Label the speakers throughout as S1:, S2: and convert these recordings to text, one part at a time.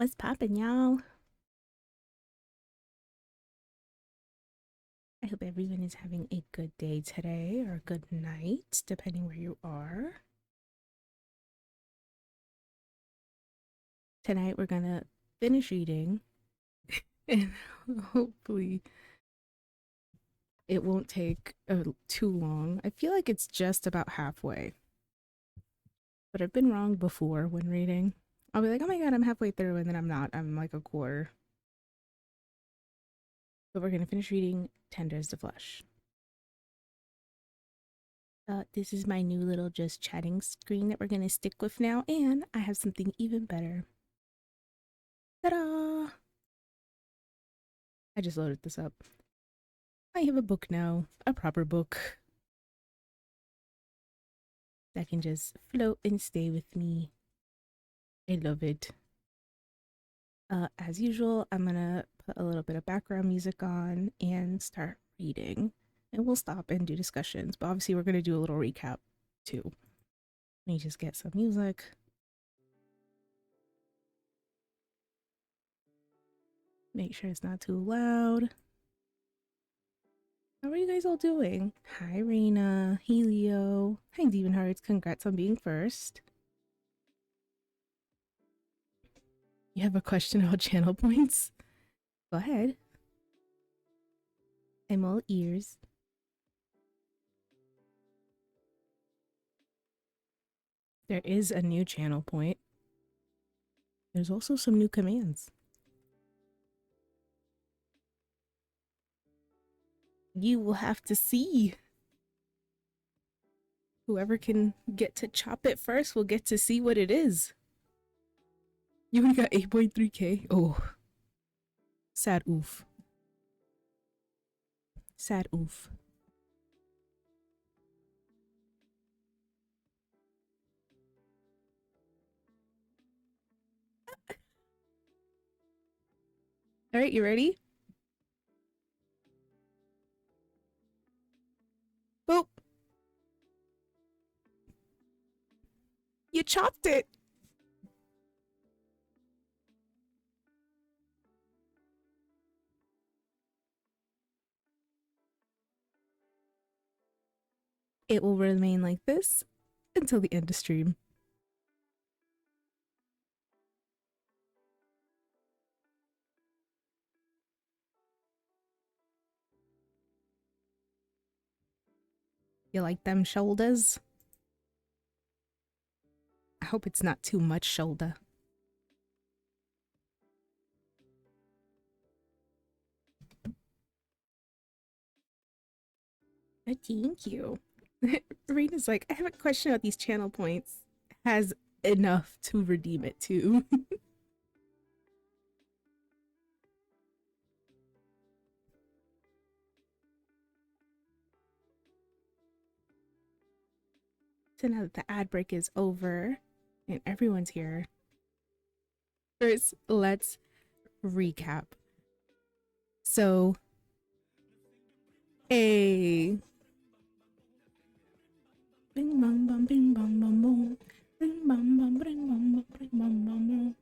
S1: What's poppin', y'all? I hope everyone is having a good day today or a good night, depending where you are. Tonight, we're gonna finish reading, and hopefully, it won't take too long. I feel like it's just about halfway, but I've been wrong before when reading. I'll be like, oh my god, I'm halfway through, and then I'm not. I'm like a quarter. But we're gonna finish reading Tender as the Flesh. This is my new little just chatting screen that we're gonna stick with now, and I have something even better. Ta-da! I just loaded this up. I have a book now, a proper book that can just float and stay with me. I love it. As usual, I'm gonna put a little bit of background music on and start reading. And we'll stop and do discussions, but obviously we're gonna do a little recap too. Let me just get some music. Make sure it's not too loud. How are you guys all doing? Hi, Raina. Helio. Hi, Demon Hearts. Congrats on being first. You have a question about channel points? Go ahead. I'm all ears. There is a new channel point. There's also some new commands. You will have to see. Whoever can get to chop it first will get to see what it is. You only got 8.3k? Oh. Sad oof. Sad oof. Alright, you ready? Boop. You chopped it. It will remain like this until the end of stream. You like them shoulders? I hope it's not too much shoulder. Thank you. Rena's like, I have a question about these channel points. Has enough to redeem it too. So now that the ad break is over and everyone's here, first let's recap. So, a bing bong bong bing bong bong bong bing bong bong bing bong bong bing bong bong bong.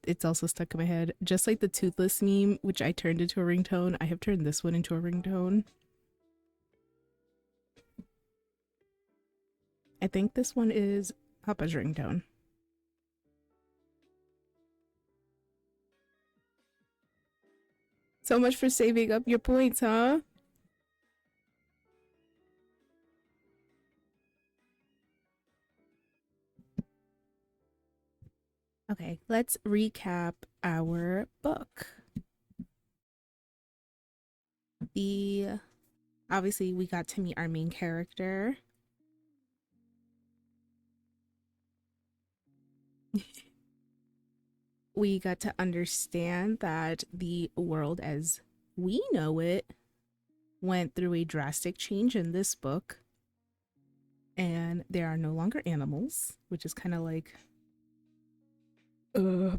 S1: It's also stuck in my head. Just like the toothless meme, which I turned into a ringtone, I have turned this one into a ringtone. I think this one is Papa's ringtone. So much for saving up your points, huh? Okay, let's recap our book. Obviously we got to meet our main character. We got to understand that the world as we know it went through a drastic change in this book, and there are no longer animals, which is kind of like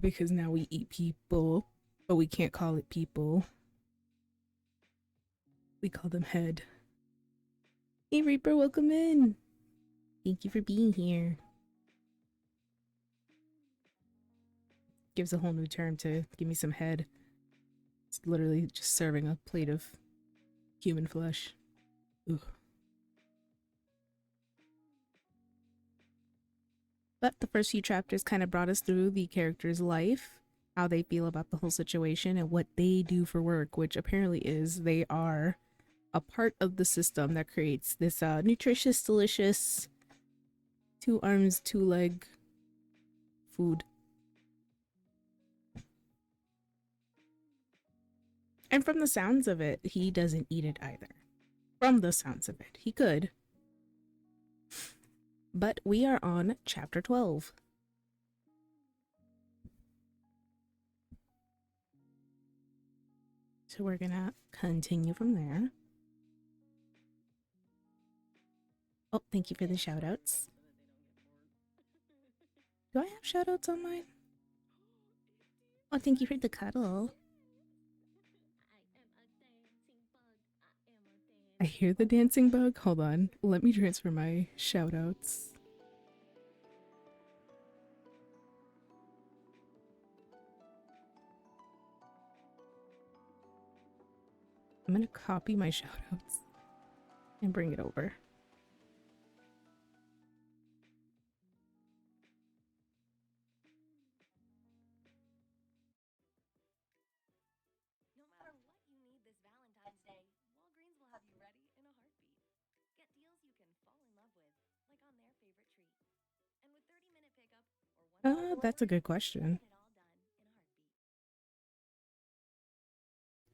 S1: because now we eat people, but we can't call it people. We call them head. Hey Reaper, welcome in. Thank you for being here. Gives a whole new term to give me some head. It's literally just serving a plate of human flesh. Ugh. But the first few chapters kind of brought us through the character's life, how they feel about the whole situation, and what they do for work, which apparently is they are a part of the system that creates this nutritious, delicious, 2 arms, 2 leg food. And from the sounds of it, he doesn't eat it either. From the sounds of it, he could. But we are on chapter 12. So we're gonna continue from there. Oh, thank you for the shout outs. Do I have shout outs on mine? Oh, thank you for the cuddle. I hear the dancing bug. Hold on. Let me transfer my shout outs. I'm gonna copy my shout outs and bring it over. That's a good question.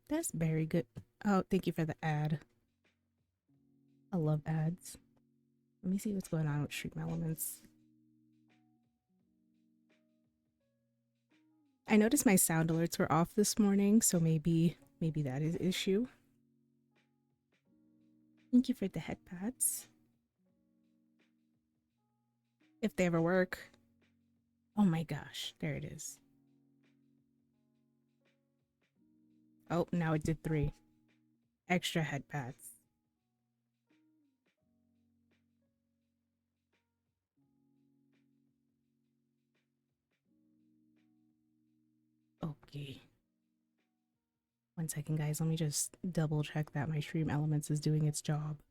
S1: That's very good. Oh, thank you for the ad. I love ads. Let me see what's going on with Stream Elements. I noticed my sound alerts were off this morning, so maybe that is issue. Thank you for the head pads. If they ever work. Oh my gosh, there it is. Oh, now it did 3 extra head pads. Okay. 1 second, guys. Let me just double check that my Stream Elements is doing its job.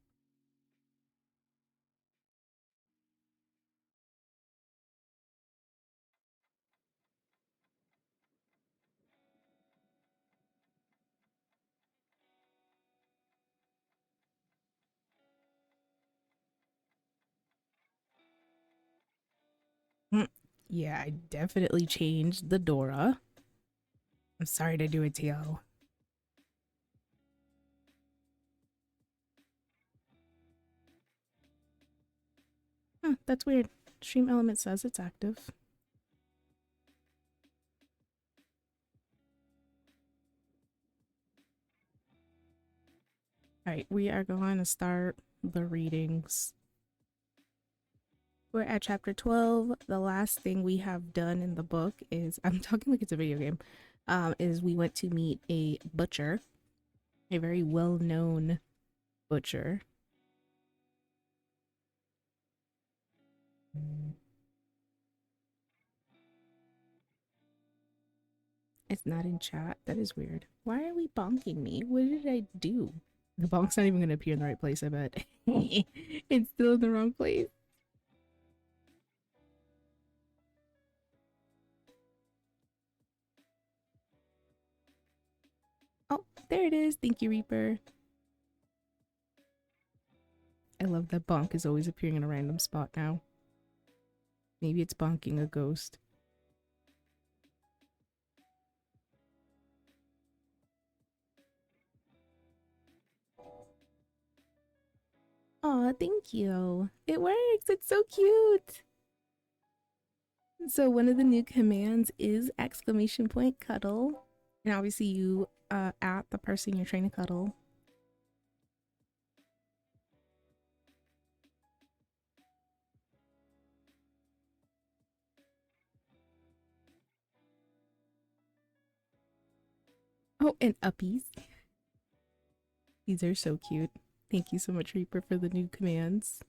S1: Yeah, I definitely changed the Dora. I'm sorry to do it to y'all. Huh, that's weird. Stream Element says it's active. Alright, we are going to start the readings. We're at chapter 12. The last thing we have done in the book is, I'm talking like it's a video game, is we went to meet a butcher, a very well-known butcher. It's not in chat. That is weird. Why are we bonking me? What did I do? The bonk's not even going to appear in the right place, I bet. It's still in the wrong place. Oh, there it is. Thank you, Reaper. I love that bonk is always appearing in a random spot now. Maybe it's bonking a ghost. Aw, thank you. It works. It's so cute. So one of the new commands is exclamation point cuddle. And obviously you at the person you're trying to cuddle. Oh, and uppies. These are so cute. Thank you so much, Reaper, for the new commands.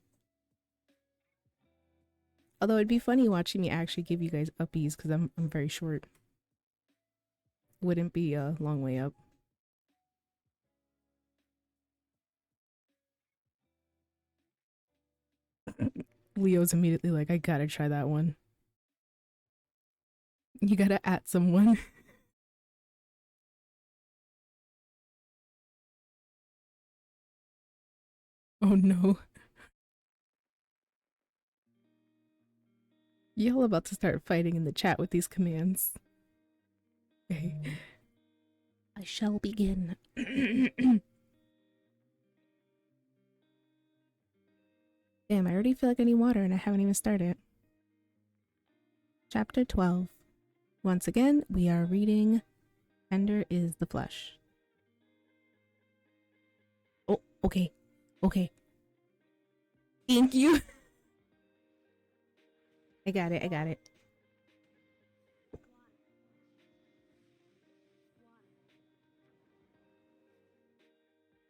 S1: Although it'd be funny watching me actually give you guys uppies because I'm very short. Wouldn't be a long way up. Leo's immediately like, I gotta try that one. You gotta at someone. Oh no. Y'all about to start fighting in the chat with these commands. Okay. I shall begin. Damn, I already feel like I need water and I haven't even started. Chapter 12. Once again, we are reading Tender is the Flesh. Oh, okay. Okay. Thank you. I got it.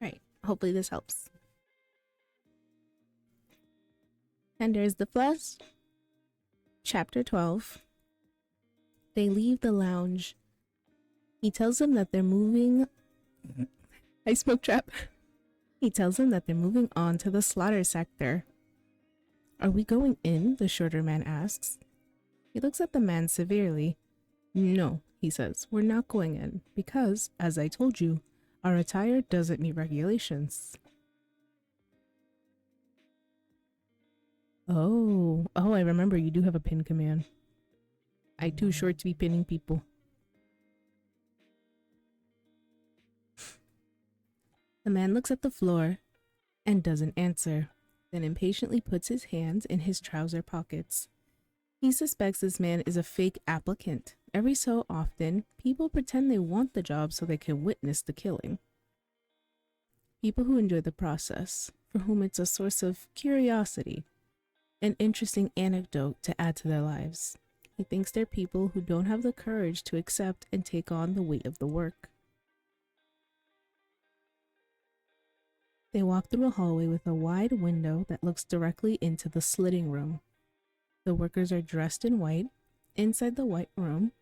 S1: Alright, hopefully this helps. Tender is the Flesh. Chapter 12. They leave the lounge. He tells them that they're moving. I smoke trap. He tells them that they're moving on to the slaughter sector. Are we going in? The shorter man asks. He looks at the man severely. No, he says, we're not going in because, as I told you, our attire doesn't meet regulations. Oh, I remember you do have a pin command. I'm too short to be pinning people. The man looks at the floor and doesn't answer, then impatiently puts his hands in his trouser pockets. He suspects this man is a fake applicant. Every so often, people pretend they want the job so they can witness the killing. People who enjoy the process, for whom it's a source of curiosity, an interesting anecdote to add to their lives. He thinks they're people who don't have the courage to accept and take on the weight of the work. They walk through a hallway with a wide window that looks directly into the slitting room. The workers are dressed in white inside the white room,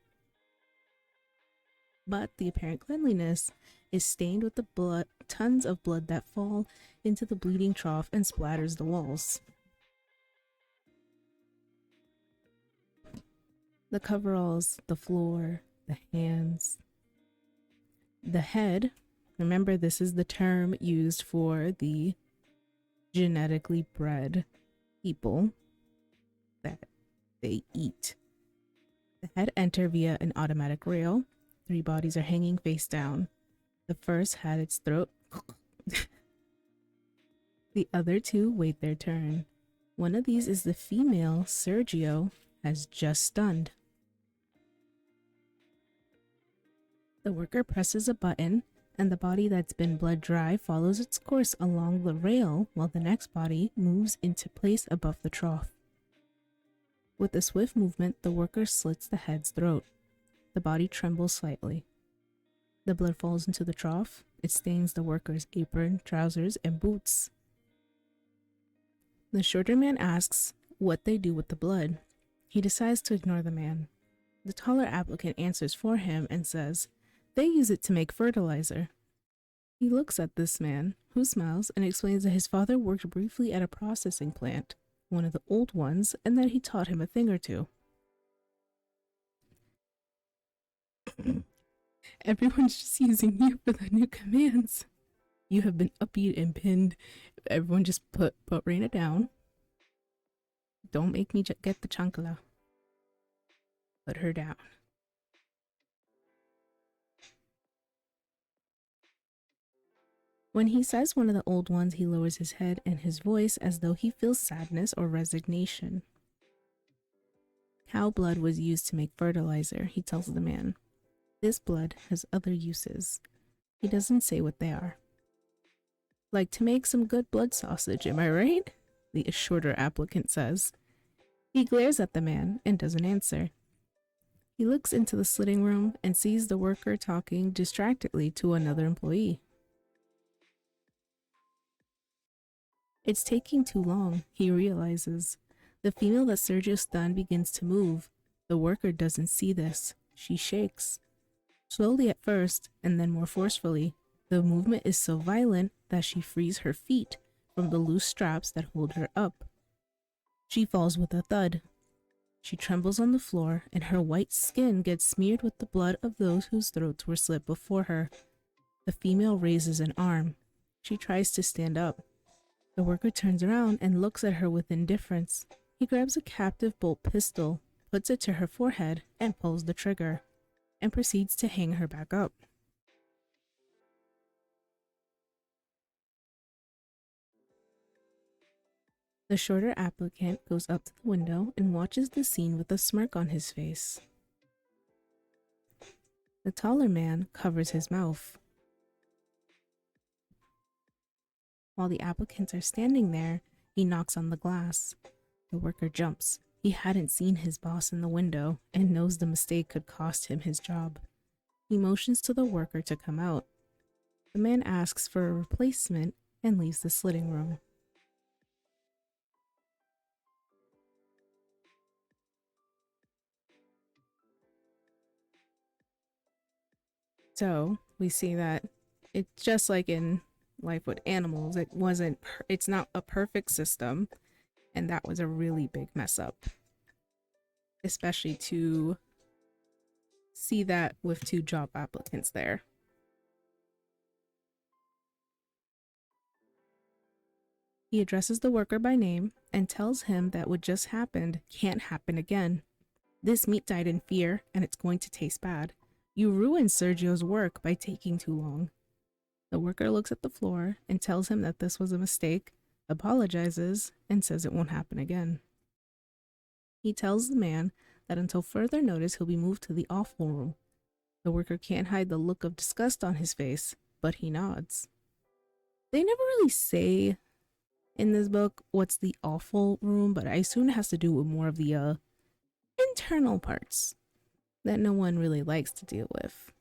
S1: but the apparent cleanliness is stained with the blood, tons of blood that fall into the bleeding trough and splatters the walls. The coveralls, the floor, the hands, the head. Remember, this is the term used for the genetically bred people that they eat. The head enter via an automatic rail. 3 bodies are hanging face down. The first had its throat. The other 2 wait their turn. One of these is the female Sergio has just stunned. The worker presses a button, and the body that's been bled dry follows its course along the rail while the next body moves into place above the trough. With a swift movement, the worker slits the head's throat. The body trembles slightly. The blood falls into the trough. It stains the worker's apron, trousers, and boots. The shorter man asks what they do with the blood. He decides to ignore the man. The taller applicant answers for him and says, they use it to make fertilizer. He looks at this man, who smiles and explains that his father worked briefly at a processing plant, one of the old ones, and that he taught him a thing or two. Everyone's just using you for the new commands. You have been upbeat and pinned. Everyone just put Reina down. Don't make me get the chancla. Put her down. When he says one of the old ones, he lowers his head and his voice as though he feels sadness or resignation. Cow blood was used to make fertilizer, he tells the man. This blood has other uses. He doesn't say what they are. Like to make some good blood sausage, am I right? The shorter applicant says. He glares at the man and doesn't answer. He looks into the slitting room and sees the worker talking distractedly to another employee. It's taking too long, he realizes. The female that Sergio stunned begins to move. The worker doesn't see this. She shakes. Slowly at first, and then more forcefully. The movement is so violent that she frees her feet from the loose straps that hold her up. She falls with a thud. She trembles on the floor, and her white skin gets smeared with the blood of those whose throats were slit before her. The female raises an arm. She tries to stand up. The worker turns around and looks at her with indifference. He grabs a captive bolt pistol, puts it to her forehead, and pulls the trigger, and proceeds to hang her back up. The shorter applicant goes up to the window and watches the scene with a smirk on his face. The taller man covers his mouth. While the applicants are standing there, he knocks on the glass. The worker jumps. He hadn't seen his boss in the window and knows the mistake could cost him his job. He motions to the worker to come out. The man asks for a replacement and leaves the slitting room. So we see that it's just like in Life with Animals. It's not a perfect system, and that was a really big mess up, especially to see that with 2 job applicants there. He addresses the worker by name and tells him that what just happened can't happen again. This meat died in fear, and it's going to taste bad. You ruined Sergio's work by taking too long. The worker looks at the floor and tells him that this was a mistake, apologizes, and says it won't happen again. He tells the man that until further notice he'll be moved to the awful room. The worker can't hide the look of disgust on his face, but he nods. They never really say in this book what's the awful room, but I assume it has to do with more of the internal parts that no one really likes to deal with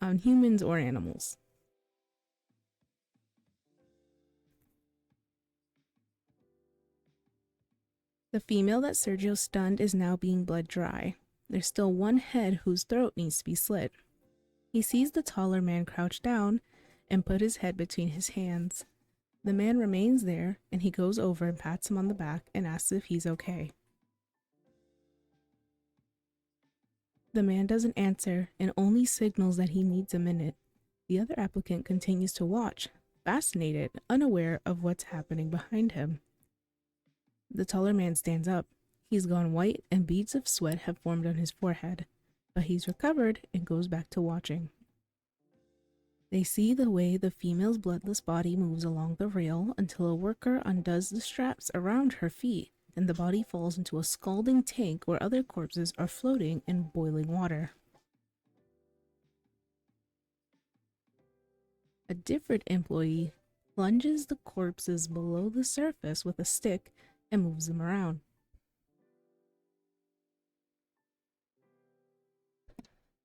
S1: on humans or animals. The female that Sergio stunned is now being blood dry. There's still one head whose throat needs to be slit. He sees the taller man crouch down and put his head between his hands. The man remains there, and he goes over and pats him on the back and asks if he's okay. The man doesn't answer and only signals that he needs a minute. The other applicant continues to watch, fascinated, unaware of what's happening behind him. The taller man stands up. He's gone white and beads of sweat have formed on his forehead, but he's recovered and goes back to watching. They see the way the female's bloodless body moves along the rail until a worker undoes the straps around her feet and the body falls into a scalding tank where other corpses are floating in boiling water. A different employee plunges the corpses below the surface with a stick and moves them around.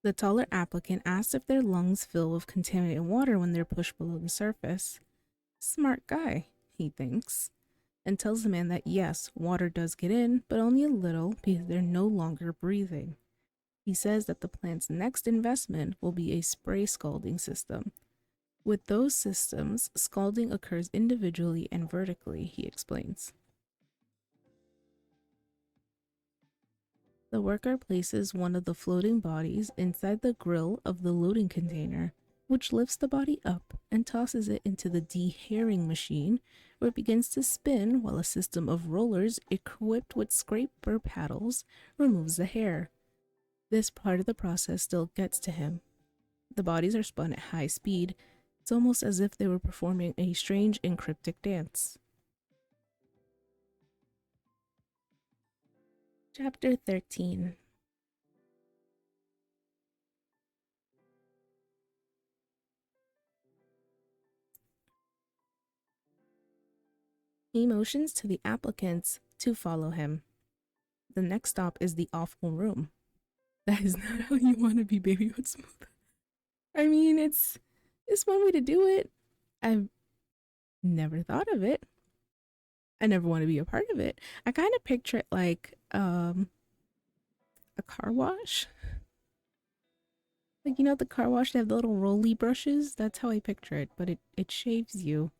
S1: The taller applicant asks if their lungs fill with contaminated water when they're pushed below the surface. Smart guy, he thinks, and tells the man that yes, water does get in, but only a little because they're no longer breathing. He says that the plant's next investment will be a spray scalding system. With those systems, scalding occurs individually and vertically, he explains. The worker places one of the floating bodies inside the grill of the loading container, which lifts the body up and tosses it into the de-hairing machine, where it begins to spin while a system of rollers equipped with scraper paddles removes the hair. This part of the process still gets to him. The bodies are spun at high speed. It's almost as if they were performing a strange and cryptic dance. Chapter 13. He motions to the applicants to follow him. The next stop is the awful room. That is not how you want to be, baby. What's smooth? I mean, it's one way to do it. I've never thought of it. I never want to be a part of it. I kind of picture it like a car wash. Like, you know, the car wash, they have the little rolly brushes. That's how I picture it, but it shaves you.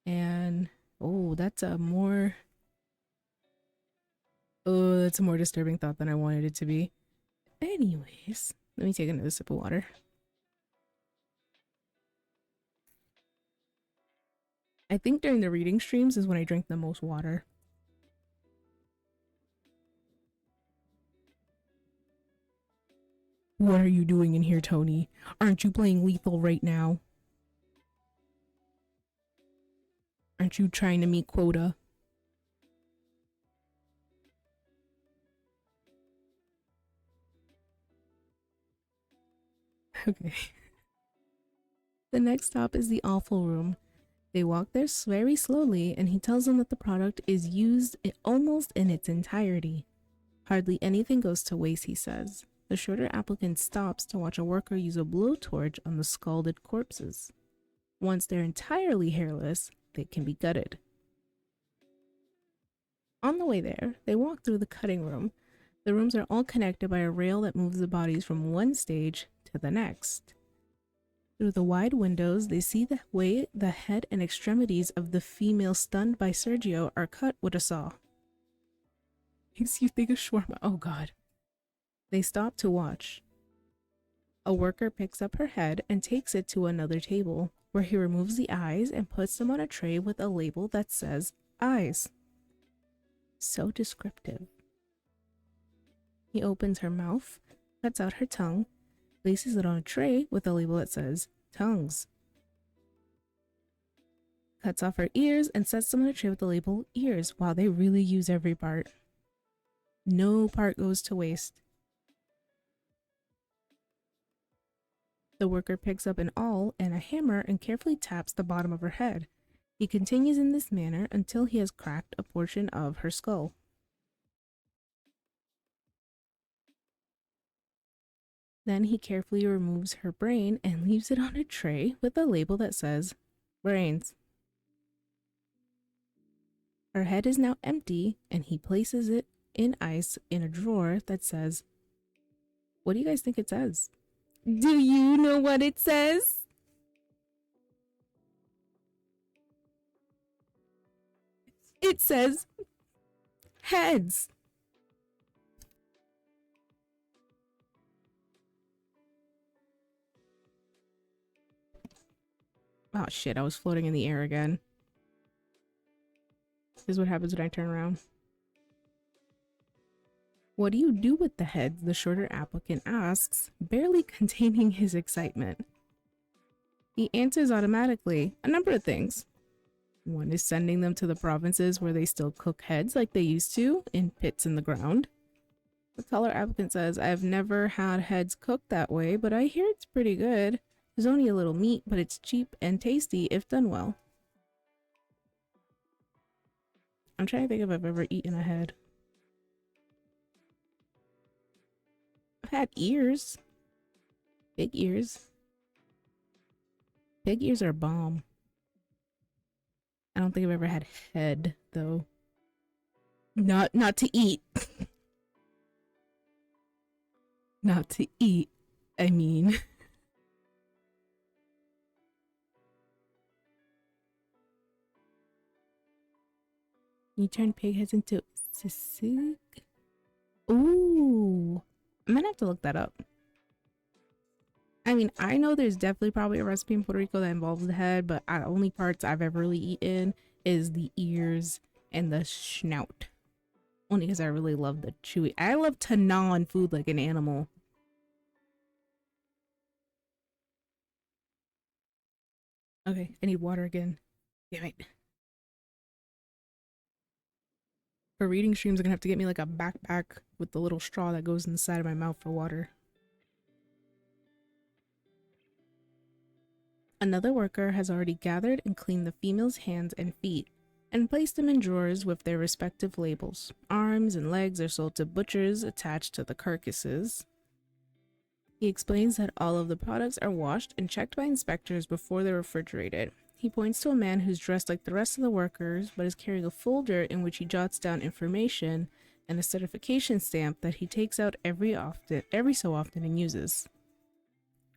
S1: And oh, that's a more disturbing thought than I wanted it to be. Anyways, let me take another sip of water. I think during the reading streams is when I drink the most water. What are you doing in here, Tony? Aren't you playing lethal right now? Aren't you trying to meet quota? Okay. The next stop is the awful room. They walk there very slowly, and he tells them that the product is used almost in its entirety. Hardly anything goes to waste, he says. The shorter applicant stops to watch a worker use a blowtorch on the scalded corpses. Once they're entirely hairless, they can be gutted. On the way there, they walk through the cutting room. The rooms are all connected by a rail that moves the bodies from one stage to the next. Through the wide windows, they see the way the head and extremities of the female stunned by Sergio are cut with a saw. Makes you think of shawarma. Oh god. They stop to watch. A worker picks up her head and takes it to another table, where he removes the eyes and puts them on a tray with a label that says eyes. So descriptive. He opens her mouth, cuts out her tongue, places it on a tray with a label that says tongues. Cuts off her ears and sets them on a tray with the label ears. Wow, they really use every part. No part goes to waste. The worker picks up an awl and a hammer and carefully taps the bottom of her head. He continues in this manner until he has cracked a portion of her skull. Then he carefully removes her brain and leaves it on a tray with a label that says brains. Her head is now empty, and he places it in ice in a drawer that says, what do you guys think it says? Do you know what it says? It says heads. Oh shit, I was floating in the air again. This is what happens when I turn around. What do you do with the heads? The shorter applicant asks, barely containing his excitement. He answers automatically, a number of things. One is sending them to the provinces where they still cook heads like they used to, in pits in the ground. The taller applicant says, I've never had heads cooked that way, but I hear it's pretty good. There's only a little meat, but it's cheap and tasty if done well. I'm trying to think if I've ever eaten a head. I've had ears. Big ears. Big ears are bomb. I don't think I've ever had head, though. Not to eat. Not to eat, I mean. You turn pig heads into sisig? Ooh. I'm gonna have to look that up. I mean, I know there's definitely probably a recipe in Puerto Rico that involves the head, but the only parts I've ever really eaten is the ears and the snout. Only because I really love the chewy. I love to gnaw on food like an animal. Okay, I need water again. Damn it. For reading streams, I'm gonna have to get me like a backpack with the little straw that goes inside of my mouth for water. Another worker has already gathered and cleaned the female's hands and feet and placed them in drawers with their respective labels. Arms and legs are sold to butchers attached to the carcasses. He explains that all of the products are washed and checked by inspectors before they're refrigerated. He points to a man who's dressed like the rest of the workers, but is carrying a folder in which he jots down information and a certification stamp that he takes out every so often and uses.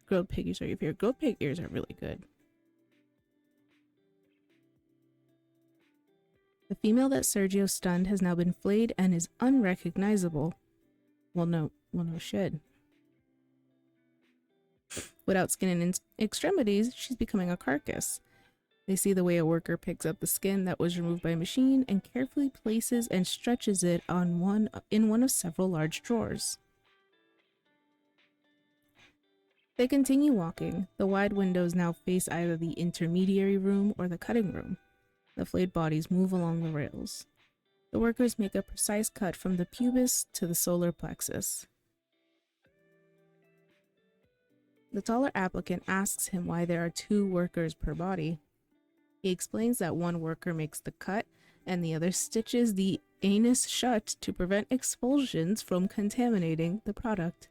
S1: Grilled pig ears are your favorite. Grilled pig ears are really good. The female that Sergio stunned has now been flayed and is unrecognizable. Well, no shit. Without skin and extremities, she's becoming a carcass. They see the way a worker picks up the skin that was removed by a machine and carefully places and stretches it in one of several large drawers. They continue walking. The wide windows now face either the intermediary room or the cutting room. The flayed bodies move along the rails. The workers make a precise cut from the pubis to the solar plexus. The taller applicant asks him why there are 2 workers per body. He explains that one worker makes the cut and the other stitches the anus shut to prevent expulsions from contaminating the product.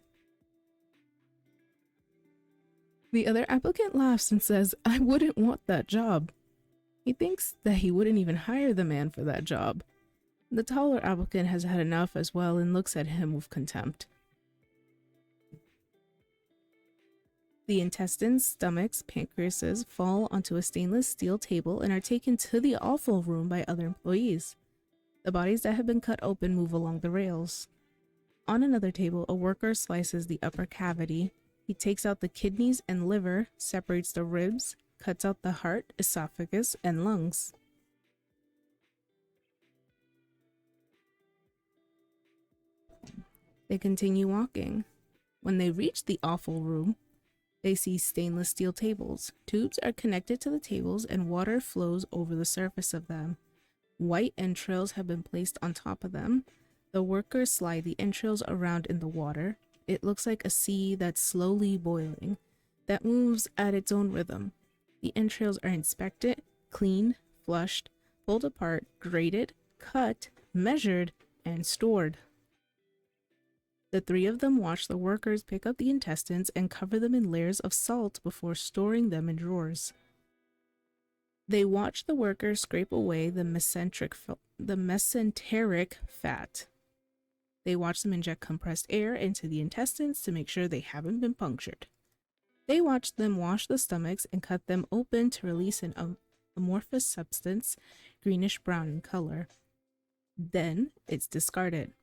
S1: The other applicant laughs and says, "I wouldn't want that job." He thinks that he wouldn't even hire the man for that job. The taller applicant has had enough as well and looks at him with contempt. The intestines, stomachs, pancreases fall onto a stainless steel table and are taken to the offal room by other employees. The bodies that have been cut open move along the rails. On another table, a worker slices the upper cavity. He takes out the kidneys and liver, separates the ribs, cuts out the heart, esophagus, and lungs. They continue walking. When they reach the offal room, they see stainless steel tables. Tubes are connected to the tables and water flows over the surface of them. White entrails have been placed on top of them. The workers slide the entrails around in the water. It looks like a sea that's slowly boiling, that moves at its own rhythm. The entrails are inspected, cleaned, flushed, pulled apart, graded, cut, measured, and stored. The 3 of them watch the workers pick up the intestines and cover them in layers of salt before storing them in drawers. They watch the workers scrape away the mesenteric fat. They watch them inject compressed air into the intestines to make sure they haven't been punctured. They watch them wash the stomachs and cut them open to release an amorphous substance, greenish-brown in color. Then it's discarded.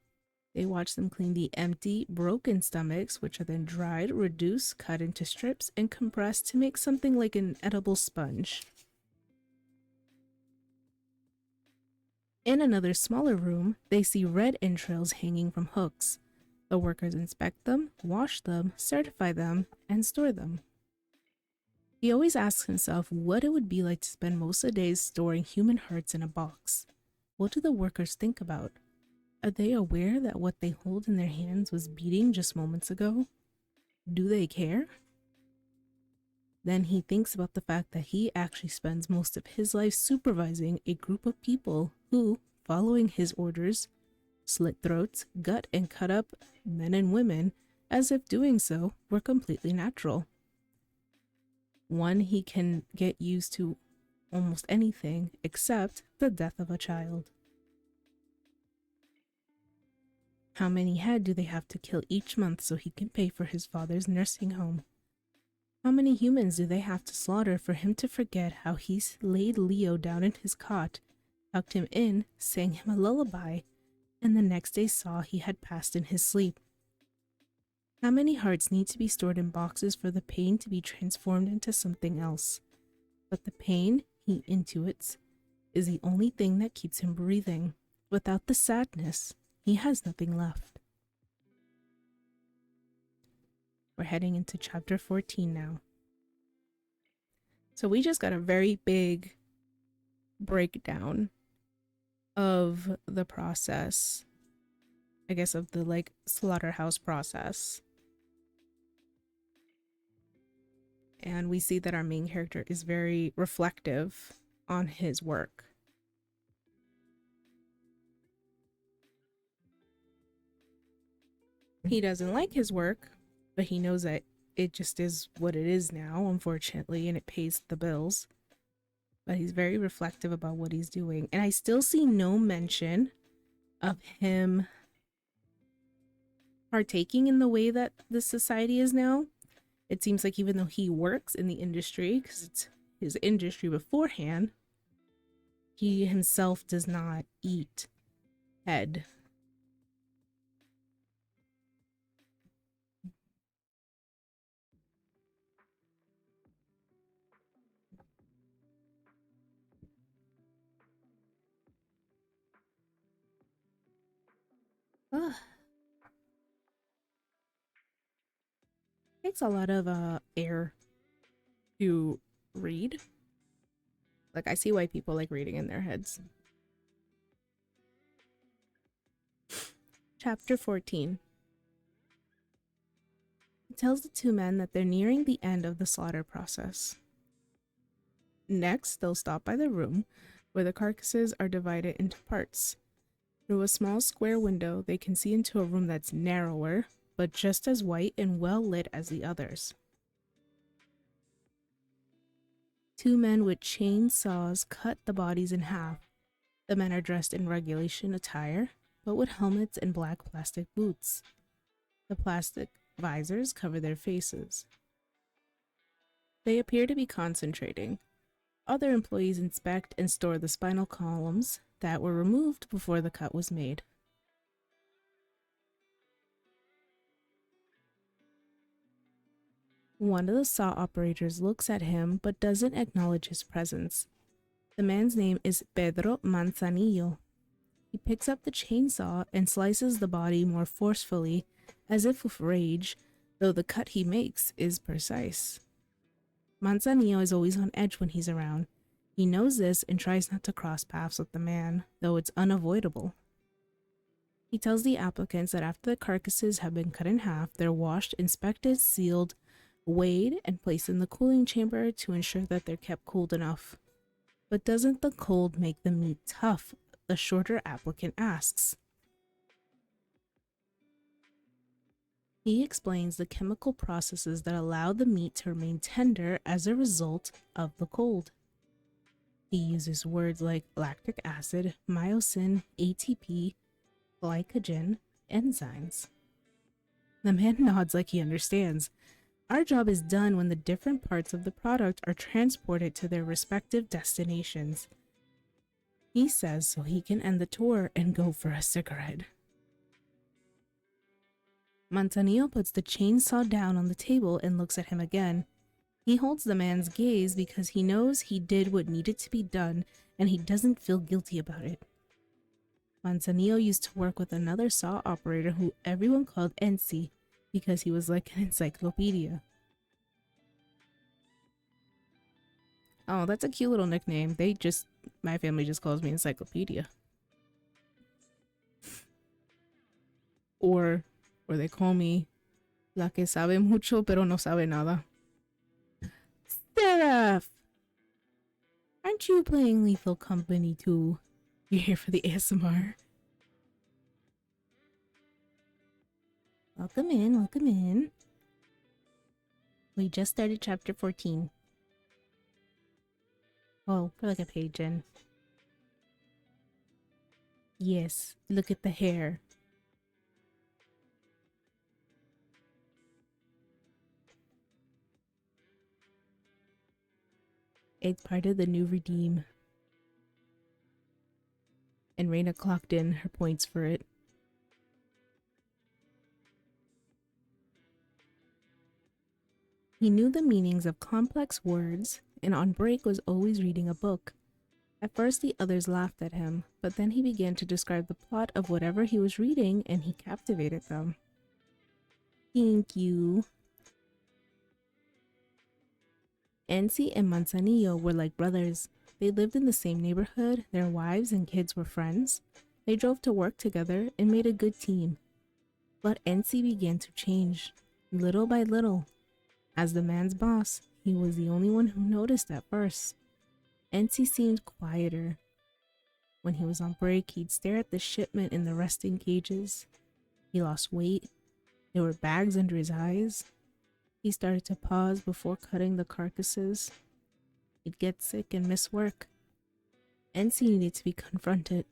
S1: They watch them clean the empty, broken stomachs, which are then dried, reduced, cut into strips, and compressed to make something like an edible sponge. In another smaller room, they see red entrails hanging from hooks. The workers inspect them, wash them, certify them, and store them. He always asks himself what it would be like to spend most of the days storing human hearts in a box. What do the workers think about? Are they aware that what they hold in their hands was beating just moments ago? Do they care? Then he thinks about the fact that he actually spends most of his life supervising a group of people who, following his orders, slit throats, gut and cut up men and women as if doing so were completely natural. One, he can get used to almost anything except the death of a child. How many head do they have to kill each month so he can pay for his father's nursing home? How many humans do they have to slaughter for him to forget how he laid Leo down in his cot, tucked him in, sang him a lullaby, and the next day saw he had passed in his sleep? How many hearts need to be stored in boxes for the pain to be transformed into something else? But the pain, he intuits, is the only thing that keeps him breathing. Without the sadness, he has nothing left. We're heading into chapter 14 now. So we just got a very big breakdown of the process, I guess, of the slaughterhouse process. And we see that our main character is very reflective on his work. He doesn't like his work, but he knows that it just is what it is now, unfortunately, and it pays the bills. but he's very reflective about what he's doing. And I still see no mention of him partaking in the way that the society is now. It seems like even though he works in the industry, because it's his industry beforehand, he himself does not eat head. Ugh. Takes a lot of air to read. Like, I see why people like reading in their heads. Chapter 14. It tells the two men that they're nearing the end of the slaughter process. Next, they'll stop by the room where the carcasses are divided into parts. Through a small square window, they can see into a room that's narrower, but just as white and well lit as the others. Two men with chainsaws cut the bodies in half. The men are dressed in regulation attire, but with helmets and black plastic boots. The plastic visors cover their faces. They appear to be concentrating. Other employees inspect and store the spinal columns that were removed before the cut was made. One of the saw operators looks at him but doesn't acknowledge his presence. The man's name is Pedro Manzanillo. He picks up the chainsaw and slices the body more forcefully, as if with rage, though the cut he makes is precise. Manzanillo is always on edge when he's around. He knows this and tries not to cross paths with the man, though it's unavoidable. He tells the applicants that after the carcasses have been cut in half, they're washed, inspected, sealed, weighed, and placed in the cooling chamber to ensure that they're kept cold enough. But doesn't the cold make the meat tough? The shorter applicant asks. He explains the chemical processes that allow the meat to remain tender as a result of the cold. He uses words like lactic acid, myosin, ATP, glycogen, enzymes. The man nods like he understands. Our job is done when the different parts of the product are transported to their respective destinations. He says so he can end the tour and go for a cigarette. Manzanillo puts the chainsaw down on the table and looks at him again. He holds the man's gaze because he knows he did what needed to be done and he doesn't feel guilty about it. Manzanillo used to work with another saw operator who everyone called Ensi because he was like an encyclopedia. Oh, that's a cute little nickname. My family just calls me Encyclopedia. Or they call me La que sabe mucho pero no sabe nada. Seraph! Aren't you playing Lethal Company too? You're here for the ASMR. Welcome in, welcome in. We just started chapter 14. Oh, we're like a page in. Yes, look at the hair. It's part of the new redeem. And Reina clocked in her points for it. He knew the meanings of complex words, and on break was always reading a book. At first the others laughed at him, but then he began to describe the plot of whatever he was reading and he captivated them. Thank you. Ensi and Manzanillo were like brothers. They lived in the same neighborhood, their wives and kids were friends. They drove to work together and made a good team. But Ensi began to change, little by little. As the man's boss, he was the only one who noticed at first. Ensi seemed quieter. When he was on break, he'd stare at the shipment in the resting cages. He lost weight. There were bags under his eyes. He started to pause before cutting the carcasses. He'd get sick and miss work. NC needed to be confronted,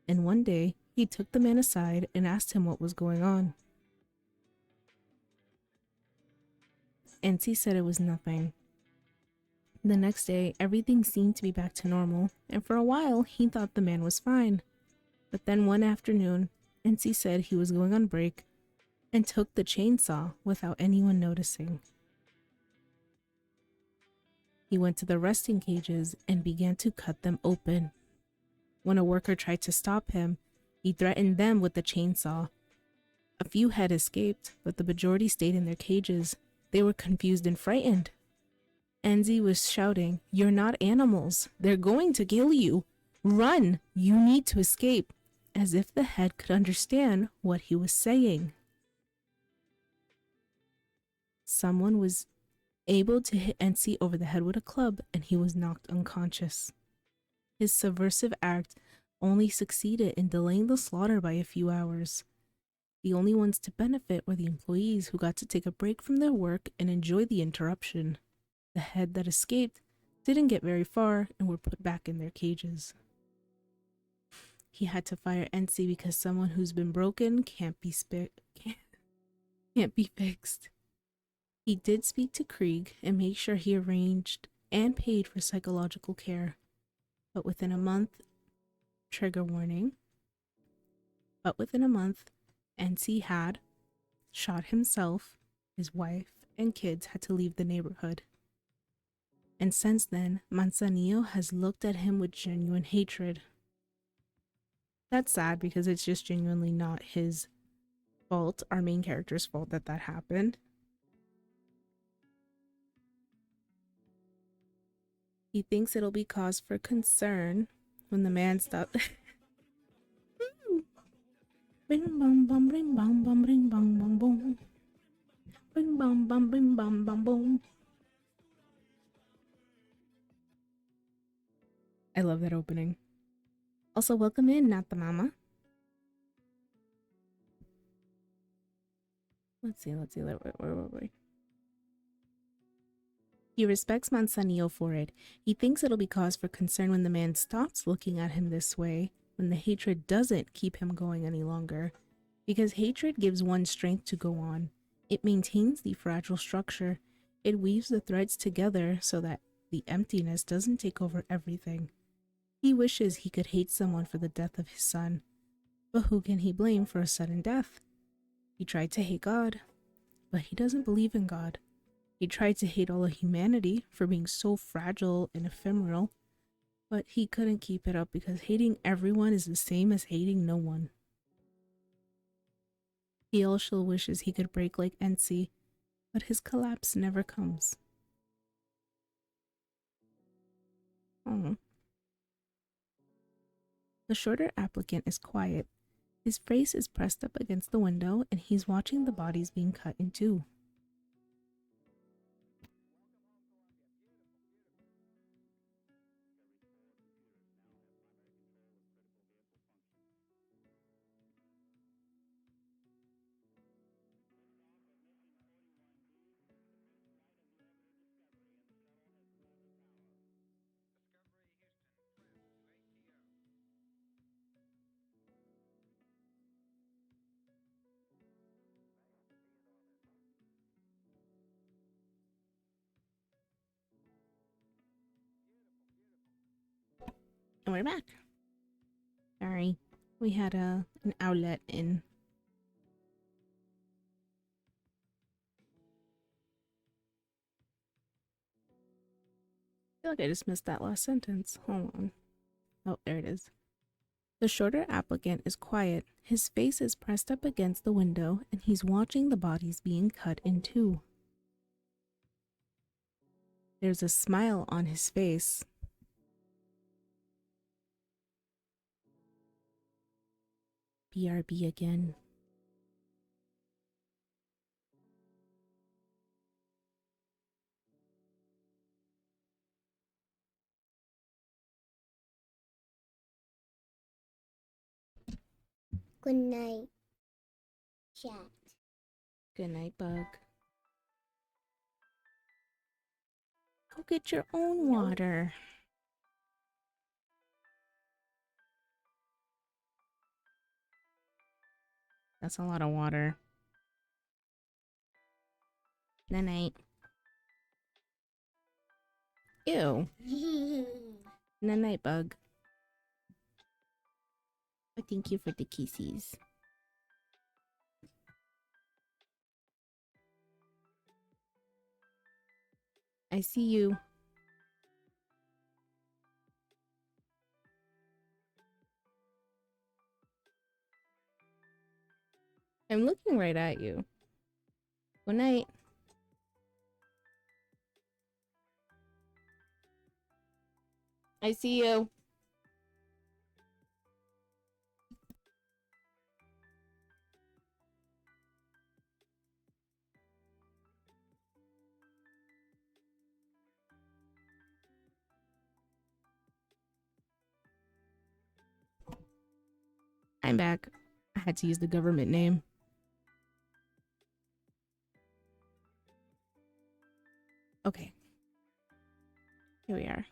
S1: and one day he took the man aside and asked him what was going on. NC said it was nothing. The next day, everything seemed to be back to normal, and for a while he thought the man was fine. But then one afternoon, NC said he was going on break and took the chainsaw without anyone noticing. He went to the resting cages and began to cut them open. When a worker tried to stop him, he threatened them with the chainsaw. A few had escaped, but the majority stayed in their cages. They were confused and frightened. Enzi was shouting, "You're not animals. They're going to kill you. Run! You need to escape," as if the head could understand what he was saying. Someone was able to hit Enzi over the head with a club, and he was knocked unconscious. His subversive act only succeeded in delaying the slaughter by a few hours. The only ones to benefit were the employees who got to take a break from their work and enjoy the interruption. The head that escaped didn't get very far and were put back in their cages. He had to fire Enzi because someone who's been broken can't be fixed. He did speak to Krieg and made sure he arranged and paid for psychological care. But within a month, trigger warning, NC had shot himself, his wife, and kids had to leave the neighborhood. And since then, Manzanillo has looked at him with genuine hatred. That's sad because it's just genuinely not his fault, our main character's fault, that happened. He thinks it'll be cause for concern when the man stops. Bing bum bum ring bum bum ring bum bum boom. Bing bum bum bing bum bum boom. I love that opening. Also, welcome in, Not the Mama. Let's see. Where were we? He respects Manzanillo for it. He thinks it'll be cause for concern when the man stops looking at him this way, when the hatred doesn't keep him going any longer. Because hatred gives one strength to go on. It maintains the fragile structure. It weaves the threads together so that the emptiness doesn't take over everything. He wishes he could hate someone for the death of his son. But who can he blame for a sudden death? He tried to hate God, but he doesn't believe in God. He tried to hate all of humanity for being so fragile and ephemeral, but he couldn't keep it up because hating everyone is the same as hating no one. He also wishes he could break like Enzi, but his collapse never comes. Oh. The shorter applicant is quiet. His face is pressed up against the window and he's watching the bodies being cut in two. And we're back. Sorry, we had an outlet in. I feel like I just missed that last sentence. Hold on. Oh, there it is. The shorter applicant is quiet. His face is pressed up against the window and he's watching the bodies being cut in two. There's a smile on his face. BRB again.
S2: Good night, chat.
S1: Good night, Bug. Go get your own water. That's a lot of water. Night night. Ew. Night night, bug. But thank you for the kisses. I see you. I'm looking right at you. Good night. I see you. I'm back. I had to use the government name. Okay. Here we are.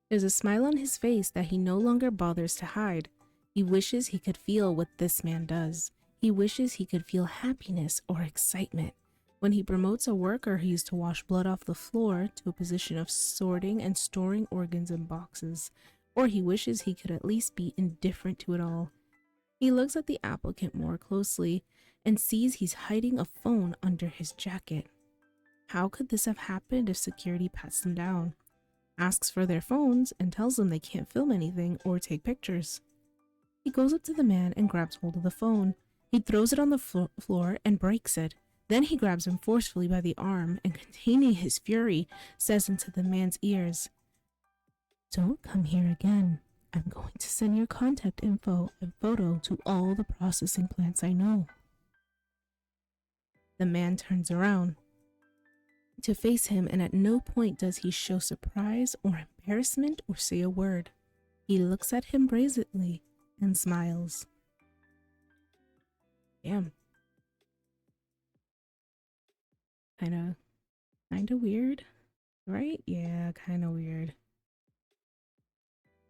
S1: There's a smile on his face that he no longer bothers to hide. He wishes he could feel what this man does. He wishes he could feel happiness or excitement. When he promotes a worker who used to wash blood off the floor to a position of sorting and storing organs in boxes, or he wishes he could at least be indifferent to it all. He looks at the applicant more closely and sees he's hiding a phone under his jacket. How could this have happened if security pats them down? Asks for their phones and tells them they can't film anything or take pictures. He goes up to the man and grabs hold of the phone. He throws it on the floor and breaks it. Then he grabs him forcefully by the arm and, containing his fury, says into the man's ears, "Don't come here again. I'm going to send your contact info and photo to all the processing plants I know." The man turns around to face him, and at no point does he show surprise or embarrassment or say a word. He looks at him brazenly and smiles. Damn. Kinda weird, right? Yeah, kinda weird.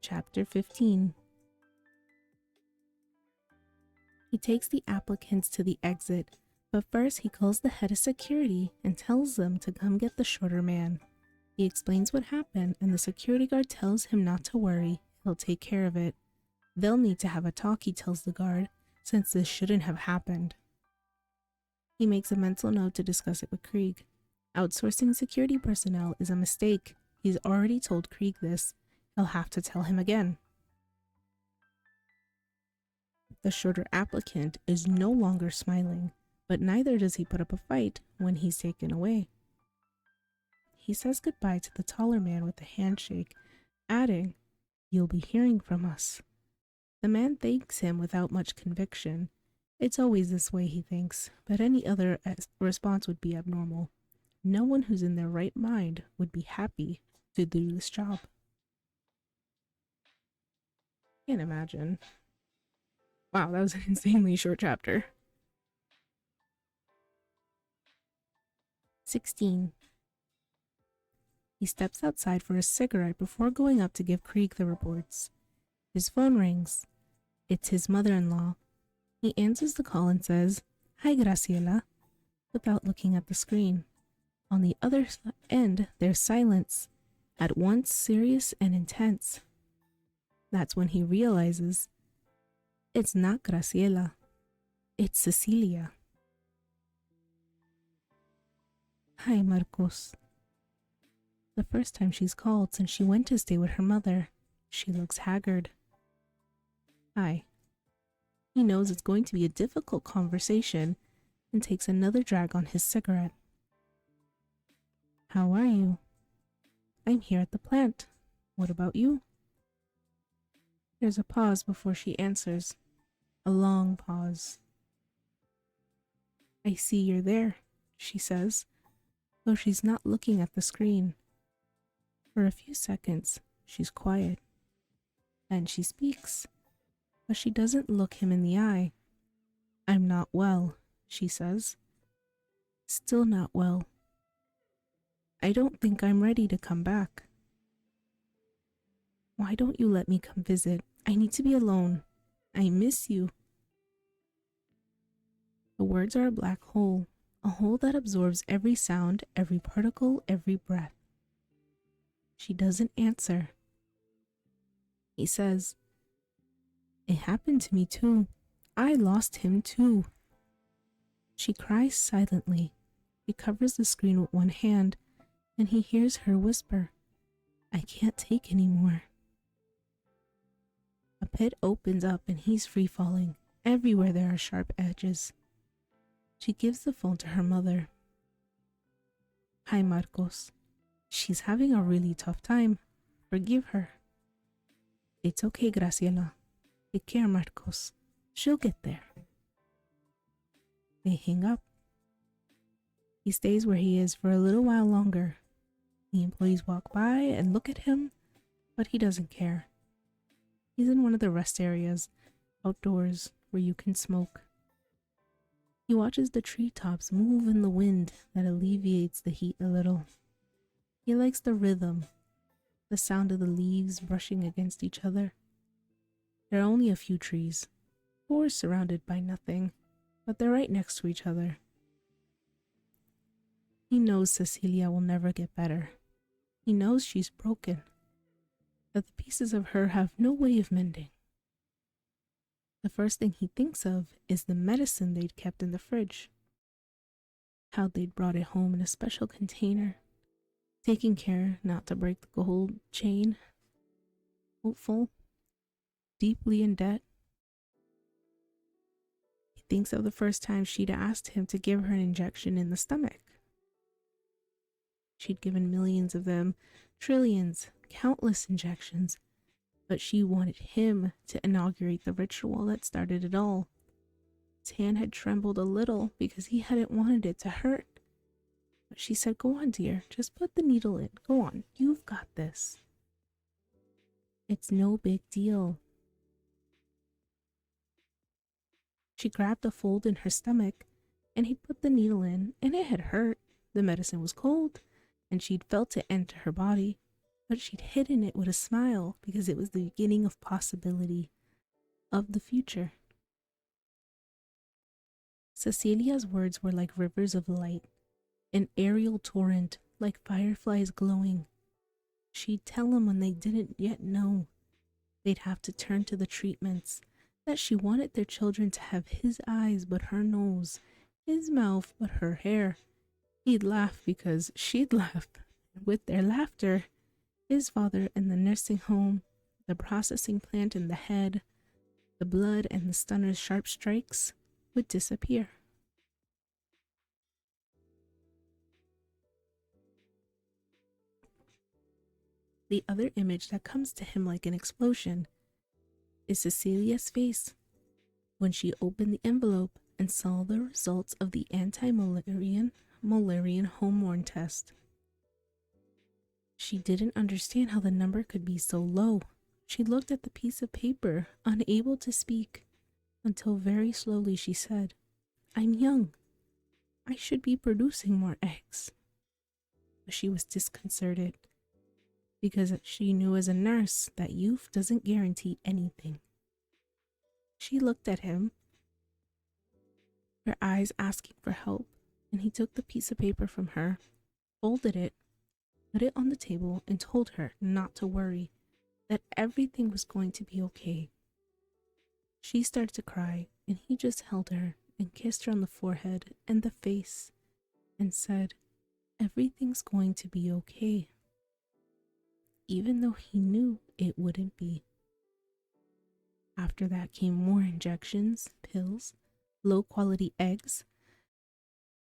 S1: Chapter 15. He takes the applicants to the exit, but first he calls the head of security and tells them to come get the shorter man. He explains what happened, and the security guard tells him not to worry, he'll take care of it. They'll need to have a talk, he tells the guard, since this shouldn't have happened. He makes a mental note to discuss it with Krieg. Outsourcing security personnel is a mistake. He's already told Krieg this. He'll have to tell him again. The shorter applicant is no longer smiling, but neither does he put up a fight when he's taken away. He says goodbye to the taller man with a handshake, adding, "You'll be hearing from us." The man thanks him without much conviction. It's always this way, he thinks, but any other response would be abnormal. No one who's in their right mind would be happy to do this job. Can't imagine. Wow, that was an insanely short chapter. 16. He steps outside for a cigarette before going up to give Krieg the reports. His phone rings. It's his mother-in-law. He answers the call and says, "Hi, Graciela," without looking at the screen. On the other end, there's silence, at once serious and intense. That's when he realizes it's not Graciela, it's Cecilia. "Hi, Marcos." The first time she's called since she went to stay with her mother. She looks haggard. "Hi." He knows it's going to be a difficult conversation and takes another drag on his cigarette. "How are you?" "I'm here at the plant. What about you?" There's a pause before she answers. A long pause. "I see you're there," she says, though she's not looking at the screen. For a few seconds, she's quiet. Then she speaks, but she doesn't look him in the eye. "I'm not well," she says. "Still not well." I don't think I'm ready to come back. Why don't you let me come visit? I need to be alone. I miss you. The words are a black hole, a hole that absorbs every sound, every particle, every breath. She doesn't answer. He says, "It happened to me too. I lost him too." She cries silently. She covers the screen with one hand, and he hears her whisper, "I can't take any more." A pit opens up and he's free falling. Everywhere there are sharp edges. She gives the phone to her mother. "Hi, Marcos. She's having a really tough time. Forgive her." "It's okay, Graciela. Take care, Marcos. She'll get there." They hang up. He stays where he is for a little while longer. The employees walk by and look at him, but he doesn't care. He's in one of the rest areas, outdoors, where you can smoke. He watches the treetops move in the wind that alleviates the heat a little. He likes the rhythm, the sound of the leaves brushing against each other. There are only a few trees, 4 surrounded by nothing, but they're right next to each other. He knows Cecilia will never get better. He knows she's broken, that the pieces of her have no way of mending. The first thing he thinks of is the medicine they'd kept in the fridge. How they'd brought it home in a special container, taking care not to break the gold chain. Hopeful, deeply in debt. He thinks of the first time she'd asked him to give her an injection in the stomach. She'd given millions of them, trillions, countless injections, but she wanted him to inaugurate the ritual that started it all. His hand had trembled a little because he hadn't wanted it to hurt. But she said, "Go on, dear, just put the needle in. Go on, you've got this. It's no big deal." She grabbed a fold in her stomach, and he put the needle in, and it had hurt. The medicine was cold, and she'd felt it enter her body, but she'd hidden it with a smile because it was the beginning of possibility, of the future. Cecilia's words were like rivers of light, an aerial torrent, like fireflies glowing. She'd tell him when they didn't yet know. They'd have to turn to the treatments, that she wanted their children to have his eyes but her nose, his mouth but her hair. He'd laugh because she'd laugh. With their laughter, his father in the nursing home, the processing plant in the head, the blood and the stunner's sharp strikes would disappear. The other image that comes to him like an explosion is Cecilia's face when she opened the envelope and saw the results of the anti-Mullerian hormone test. She didn't understand how the number could be so low. She looked at the piece of paper, unable to speak, until very slowly she said, "I'm young. I should be producing more eggs." But she was disconcerted because she knew as a nurse that youth doesn't guarantee anything. She looked at him, her eyes asking for help, and he took the piece of paper from her, folded it, put it on the table, and told her not to worry, that everything was going to be okay. She started to cry, and he just held her and kissed her on the forehead and the face and said, "Everything's going to be okay," even though he knew it wouldn't be. After that came more injections, pills, low-quality eggs,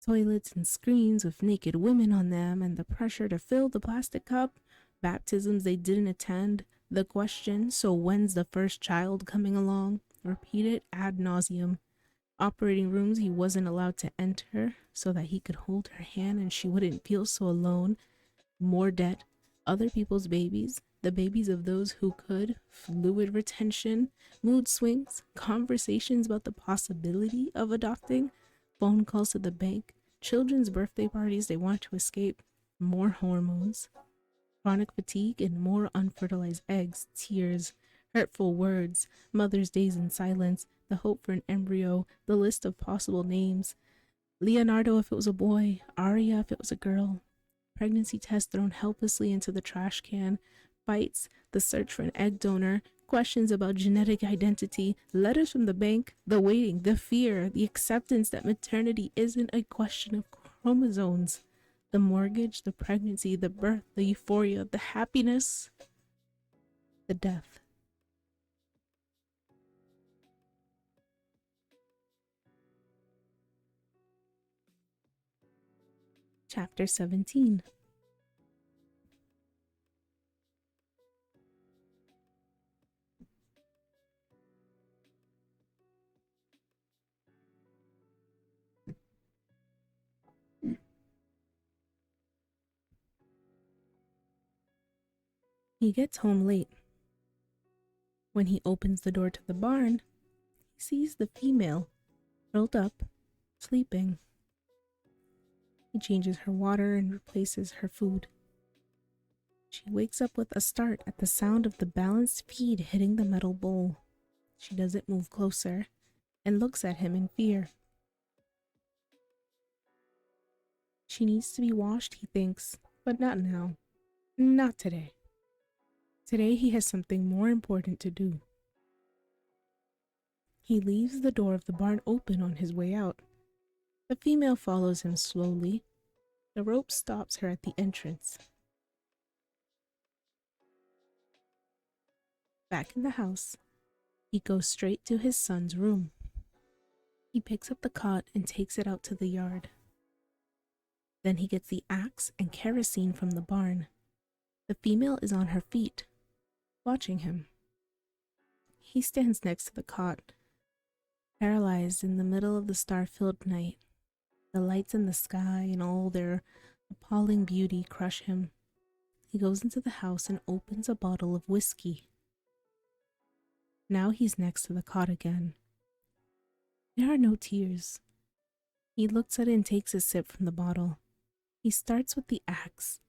S1: toilets and screens with naked women on them, and the pressure to fill the plastic cup, baptisms they didn't attend, the question, "So when's the first child coming along?" repeated ad nauseum, operating rooms he wasn't allowed to enter so that he could hold her hand and she wouldn't feel so alone, more debt, other people's babies, the babies of those who could, fluid retention, mood swings, conversations about the possibility of adopting, phone calls to the bank, children's birthday parties they want to escape, More hormones, chronic fatigue, and more unfertilized eggs, tears, hurtful words, mother's days in silence, the hope for an embryo, the list of possible names. Leonardo if it was a boy, Aria if it was a girl. Pregnancy test thrown helplessly into the trash can, fights, the search for an egg donor, questions about genetic identity, letters from the bank, the waiting, the fear, the acceptance that maternity isn't a question of chromosomes. The mortgage, the pregnancy, the birth, the euphoria, the happiness, the death. Chapter 17. He gets home late. When he opens the door to the barn, he sees the female, curled up, sleeping. He changes her water and replaces her food. She wakes up with a start at the sound of the balanced feed hitting the metal bowl. She doesn't move closer and looks at him in fear. She needs to be washed, he thinks, but not now. Not today. Today he has something more important to do. He leaves the door of the barn open on his way out. The female follows him slowly. The rope stops her at the entrance. Back in the house, he goes straight to his son's room. He picks up the cot and takes it out to the yard. Then he gets the axe and kerosene from the barn. The female is on her feet, watching him. He stands next to the cot, paralyzed in the middle of the star-filled night. The lights in the sky and all their appalling beauty crush him. He goes into the house and opens a bottle of whiskey. Now he's next to the cot again. There are no tears. He looks at it and takes a sip from the bottle. He starts with the axe.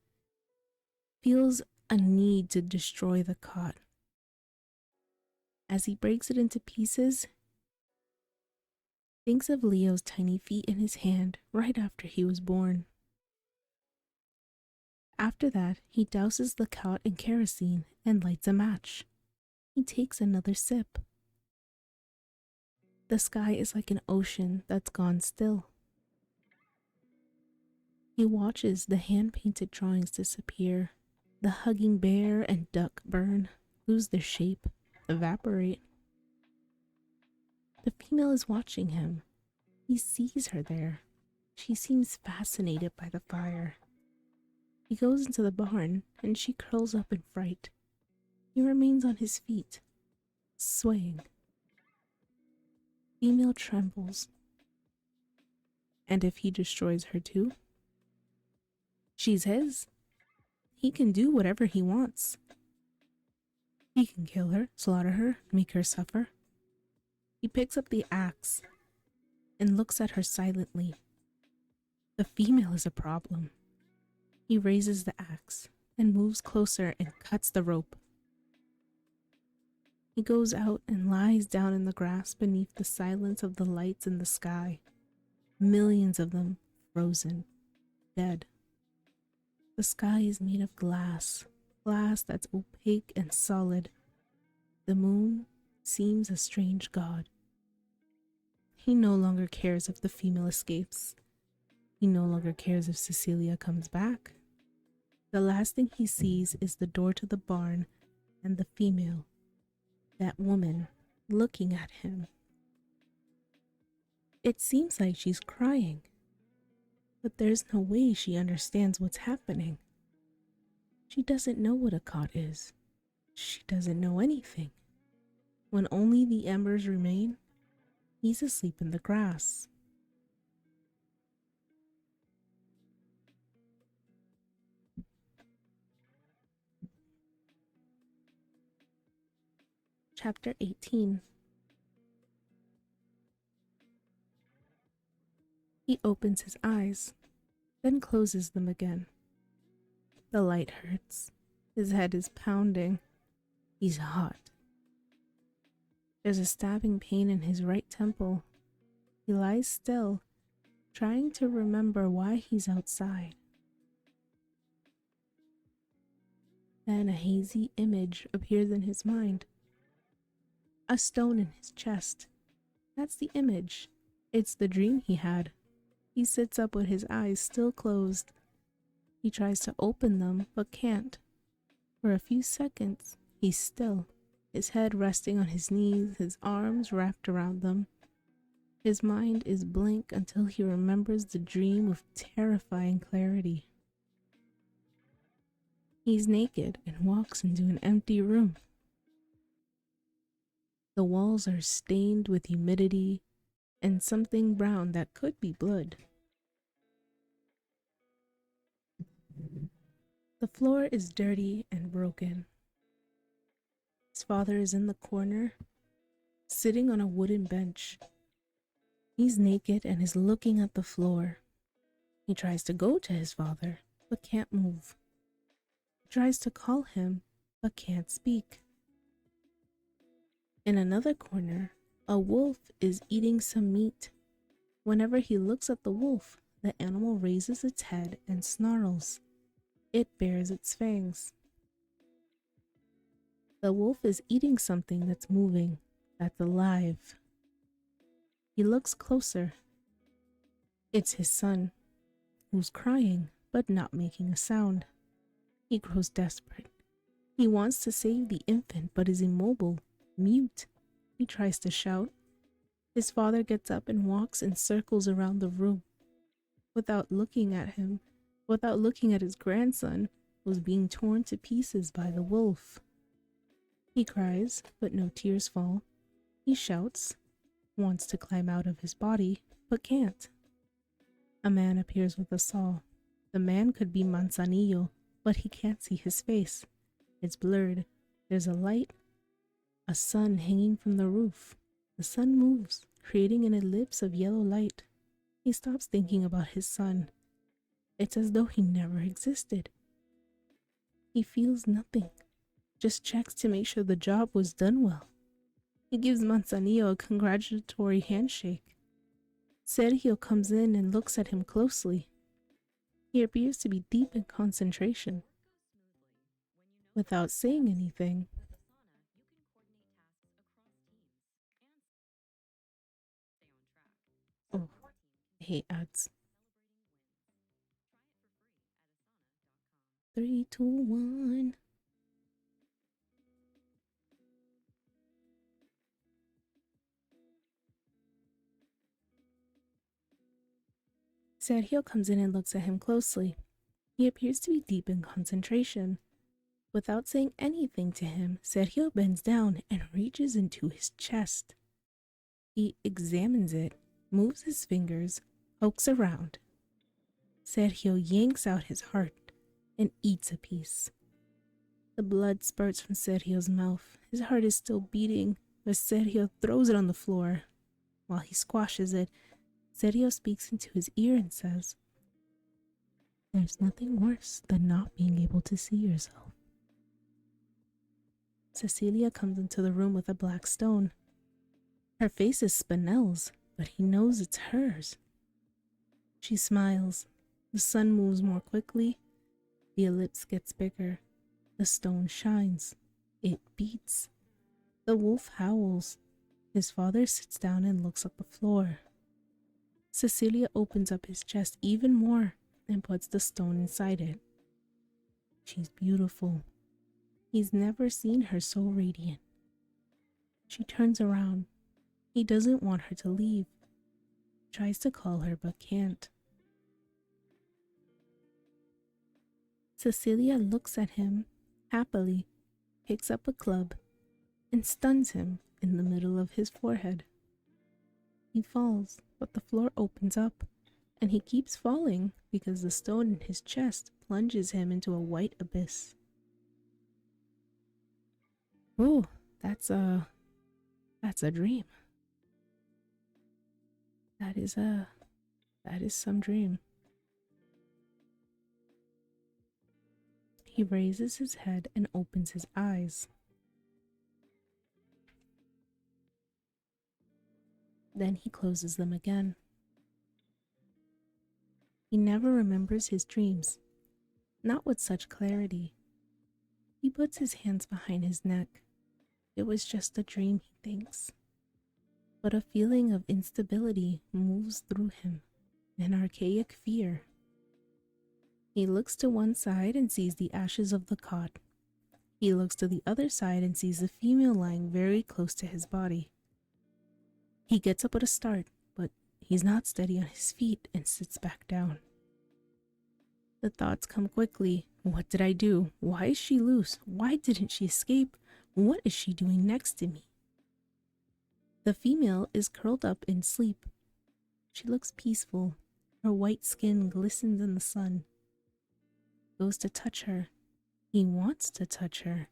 S1: Feels a need to destroy the cot. As he breaks it into pieces, thinks of Leo's tiny feet in his hand right after he was born. After that, he douses the cot in kerosene and lights a match. He takes another sip. The sky is like an ocean that's gone still. He watches the hand-painted drawings disappear. The hugging bear and duck burn, lose their shape, evaporate. The female is watching him. He sees her there. She seems fascinated by the fire. He goes into the barn and she curls up in fright. He remains on his feet, swaying. Female trembles. And if he destroys her too? She's his. He can do whatever he wants. He can kill her, slaughter her, make her suffer. He picks up the axe and looks at her silently. The female is a problem. He raises the axe and moves closer and cuts the rope. He goes out and lies down in the grass beneath the silence of the lights in the sky. Millions of them frozen, dead. The sky is made of glass, glass that's opaque and solid. The moon seems a strange god. He no longer cares if the female escapes. He no longer cares if Cecilia comes back. The last thing he sees is the door to the barn and the female, that woman, looking at him. It seems like she's crying, but there's no way she understands what's happening. She doesn't know what a cot is. She doesn't know anything. When only the embers remain, he's asleep in the grass. Chapter 18. He opens his eyes, then closes them again. The light hurts. His head is pounding. He's hot. There's a stabbing pain in his right temple. He lies still, trying to remember why he's outside. Then a hazy image appears in his mind. A stone in his chest. That's the image. It's the dream he had. He sits up with his eyes still closed. He tries to open them, but can't. For a few seconds, he's still, his head resting on his knees, his arms wrapped around them. His mind is blank until he remembers the dream with terrifying clarity. He's naked and walks into an empty room. The walls are stained with humidity and something brown that could be blood. The floor is dirty and broken. His father is in the corner, sitting on a wooden bench. He's naked and is looking at the floor. He tries to go to his father, but can't move. He tries to call him, but can't speak. In another corner, a wolf is eating some meat. Whenever he looks at the wolf, the animal raises its head and snarls. It bares its fangs. The wolf is eating something that's moving, that's alive. He looks closer. It's his son, who's crying but not making a sound. He grows desperate. He wants to save the infant but is immobile, mute. He tries to shout. His father gets up and walks in circles around the room. Without looking at him, without looking at his grandson, who's being torn to pieces by the wolf. He cries, but no tears fall. He shouts, wants to climb out of his body, but can't. A man appears with a saw. The man could be Manzanillo, but he can't see his face. It's blurred. There's a light, a sun hanging from the roof. The sun moves, creating an ellipse of yellow light. He stops thinking about his son. It's as though he never existed. He feels nothing, just checks to make sure the job was done well. He gives Manzanillo a congratulatory handshake. Sergio comes in and looks at him closely. He appears to be deep in concentration. Without saying anything, oh, I hate ads. 3, 2, 1. Sergio comes in and looks at him closely. He appears to be deep in concentration. Without saying anything to him, Sergio bends down and reaches into his chest. He examines it, moves his fingers, pokes around. Sergio yanks out his heart and eats a piece. The blood spurts from Sergio's mouth. His heart is still beating, but Sergio throws it on the floor. While he squashes it, Sergio speaks into his ear and says, "There's nothing worse than not being able to see yourself." Cecilia comes into the room with a black stone. Her face is Spinel's, but he knows it's hers. She smiles. The sun moves more quickly. The ellipse gets bigger. The stone shines. It beats. The wolf howls. His father sits down and looks at the floor. Cecilia opens up his chest even more and puts the stone inside it. She's beautiful. He's never seen her so radiant. She turns around. He doesn't want her to leave. Tries to call her but can't. Cecilia looks at him happily, picks up a club, and stuns him in the middle of his forehead. He falls, but the floor opens up, and he keeps falling because the stone in his chest plunges him into a white abyss. Oh, that's a dream. That is some dream. He raises his head and opens his eyes. Then he closes them again. He never remembers his dreams, not with such clarity. He puts his hands behind his neck. It was just a dream, he thinks. But a feeling of instability moves through him, an archaic fear. He looks to one side and sees the ashes of the cot. He looks to the other side and sees the female lying very close to his body. He gets up with a start, but he's not steady on his feet and sits back down. The thoughts come quickly. What did I do? Why is she loose? Why didn't she escape? What is she doing next to me? The female is curled up in sleep. She looks peaceful. Her white skin glistens in the sun. Goes to touch her. He wants to touch her,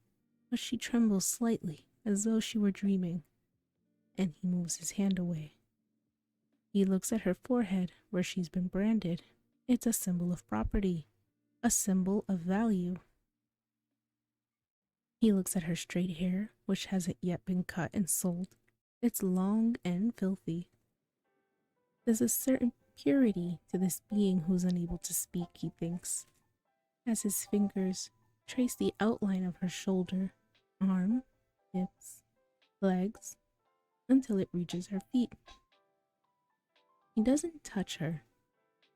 S1: but she trembles slightly as though she were dreaming, and he moves his hand away. He looks at her forehead where she's been branded. It's a symbol of property, a symbol of value. He looks at her straight hair, which hasn't yet been cut and sold. It's long and filthy. There's a certain purity to this being who's unable to speak, he thinks, as his fingers trace the outline of her shoulder, arm, hips, legs, until it reaches her feet. He doesn't touch her.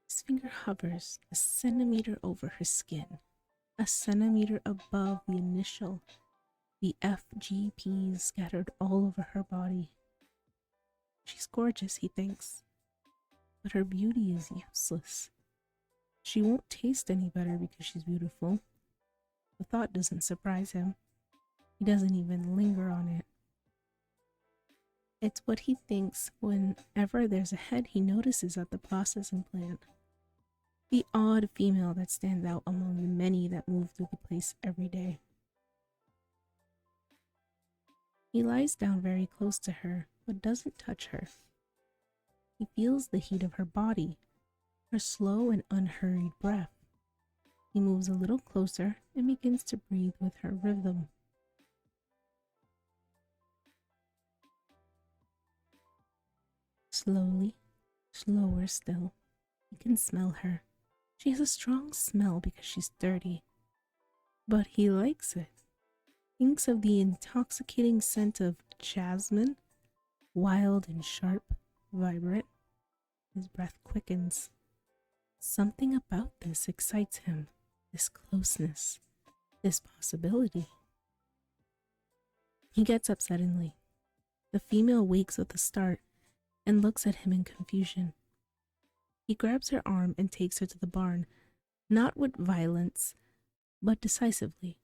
S1: His finger hovers a centimeter over her skin, a centimeter above the initial, the FGPs scattered all over her body. She's gorgeous, he thinks, but her beauty is useless. She won't taste any better because she's beautiful. The thought doesn't surprise him. He doesn't even linger on it. It's what he thinks whenever there's a head he notices at the processing plant. The odd female that stands out among the many that move through the place every day. He lies down very close to her, but doesn't touch her. He feels the heat of her body, her slow and unhurried breath. He moves a little closer and begins to breathe with her rhythm. Slowly, slower still, he can smell her. She has a strong smell because she's dirty, but he likes it. Thinks of the intoxicating scent of jasmine, wild and sharp, vibrant. His breath quickens. Something about this excites him, this closeness, this possibility. He gets up suddenly. The female wakes with a start and looks at him in confusion. He grabs her arm and takes her to the barn, not with violence, but decisively.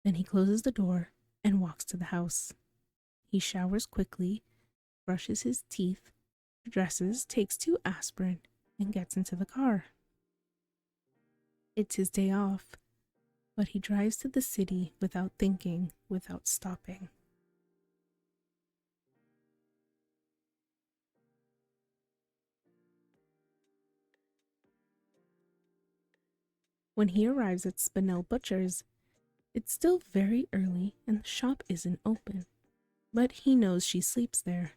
S1: Then he closes the door and walks to the house. He showers quickly, brushes his teeth, dresses, takes 2 aspirin, and gets into the car. It's his day off, but he drives to the city without thinking, without stopping. When he arrives at Spinell Butcher's, it's still very early and the shop isn't open, but he knows she sleeps there.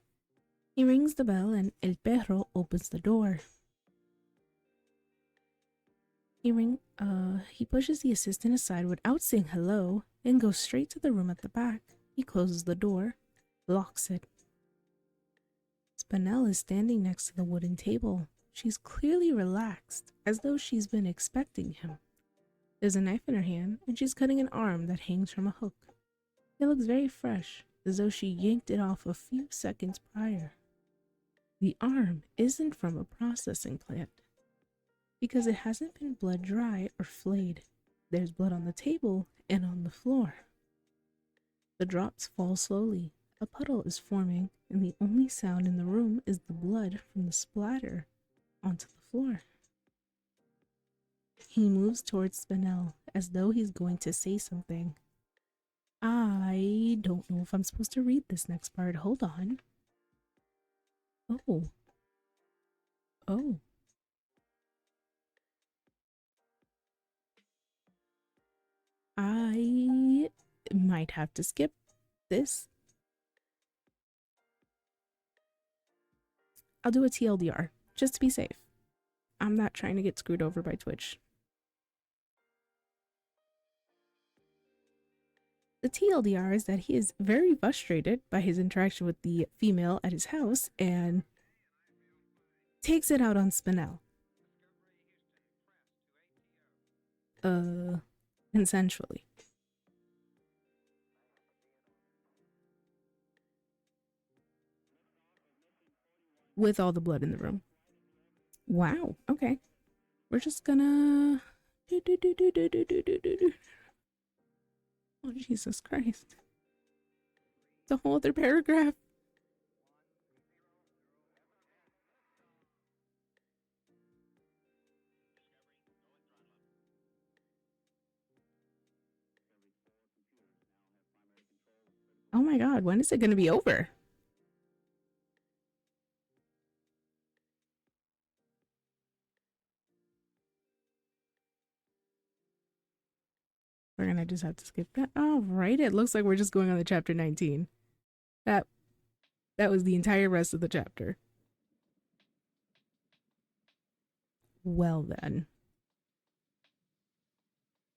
S1: He rings the bell and El Perro opens the door. He pushes the assistant aside without saying hello and goes straight to the room at the back. He closes the door, locks it. Spinell is standing next to the wooden table. She's clearly relaxed, as though she's been expecting him. There's a knife in her hand, and she's cutting an arm that hangs from a hook. It looks very fresh, as though she yanked it off a few seconds prior. The arm isn't from a processing plant, because it hasn't been blood dry or flayed. There's blood on the table and on the floor. The drops fall slowly. A puddle is forming, and the only sound in the room is the blood from the splatter onto the floor. He moves towards Spinell as though he's going to say something. I don't know if I'm supposed to read this next part. Hold on. Oh. Oh. I might have to skip this. I'll do a TLDR, just to be safe. I'm not trying to get screwed over by Twitch. The TLDR is that he is very frustrated by his interaction with the female at his house and takes it out on Spinel. Consensually. With all the blood in the room. Wow, okay. We're just gonna... Oh, Jesus Christ. It's a whole other paragraph. Oh my God, when is it gonna be over? We're gonna just have to skip that. All right, it looks like we're just going on to chapter 19. That was the entire rest of the chapter. Well then.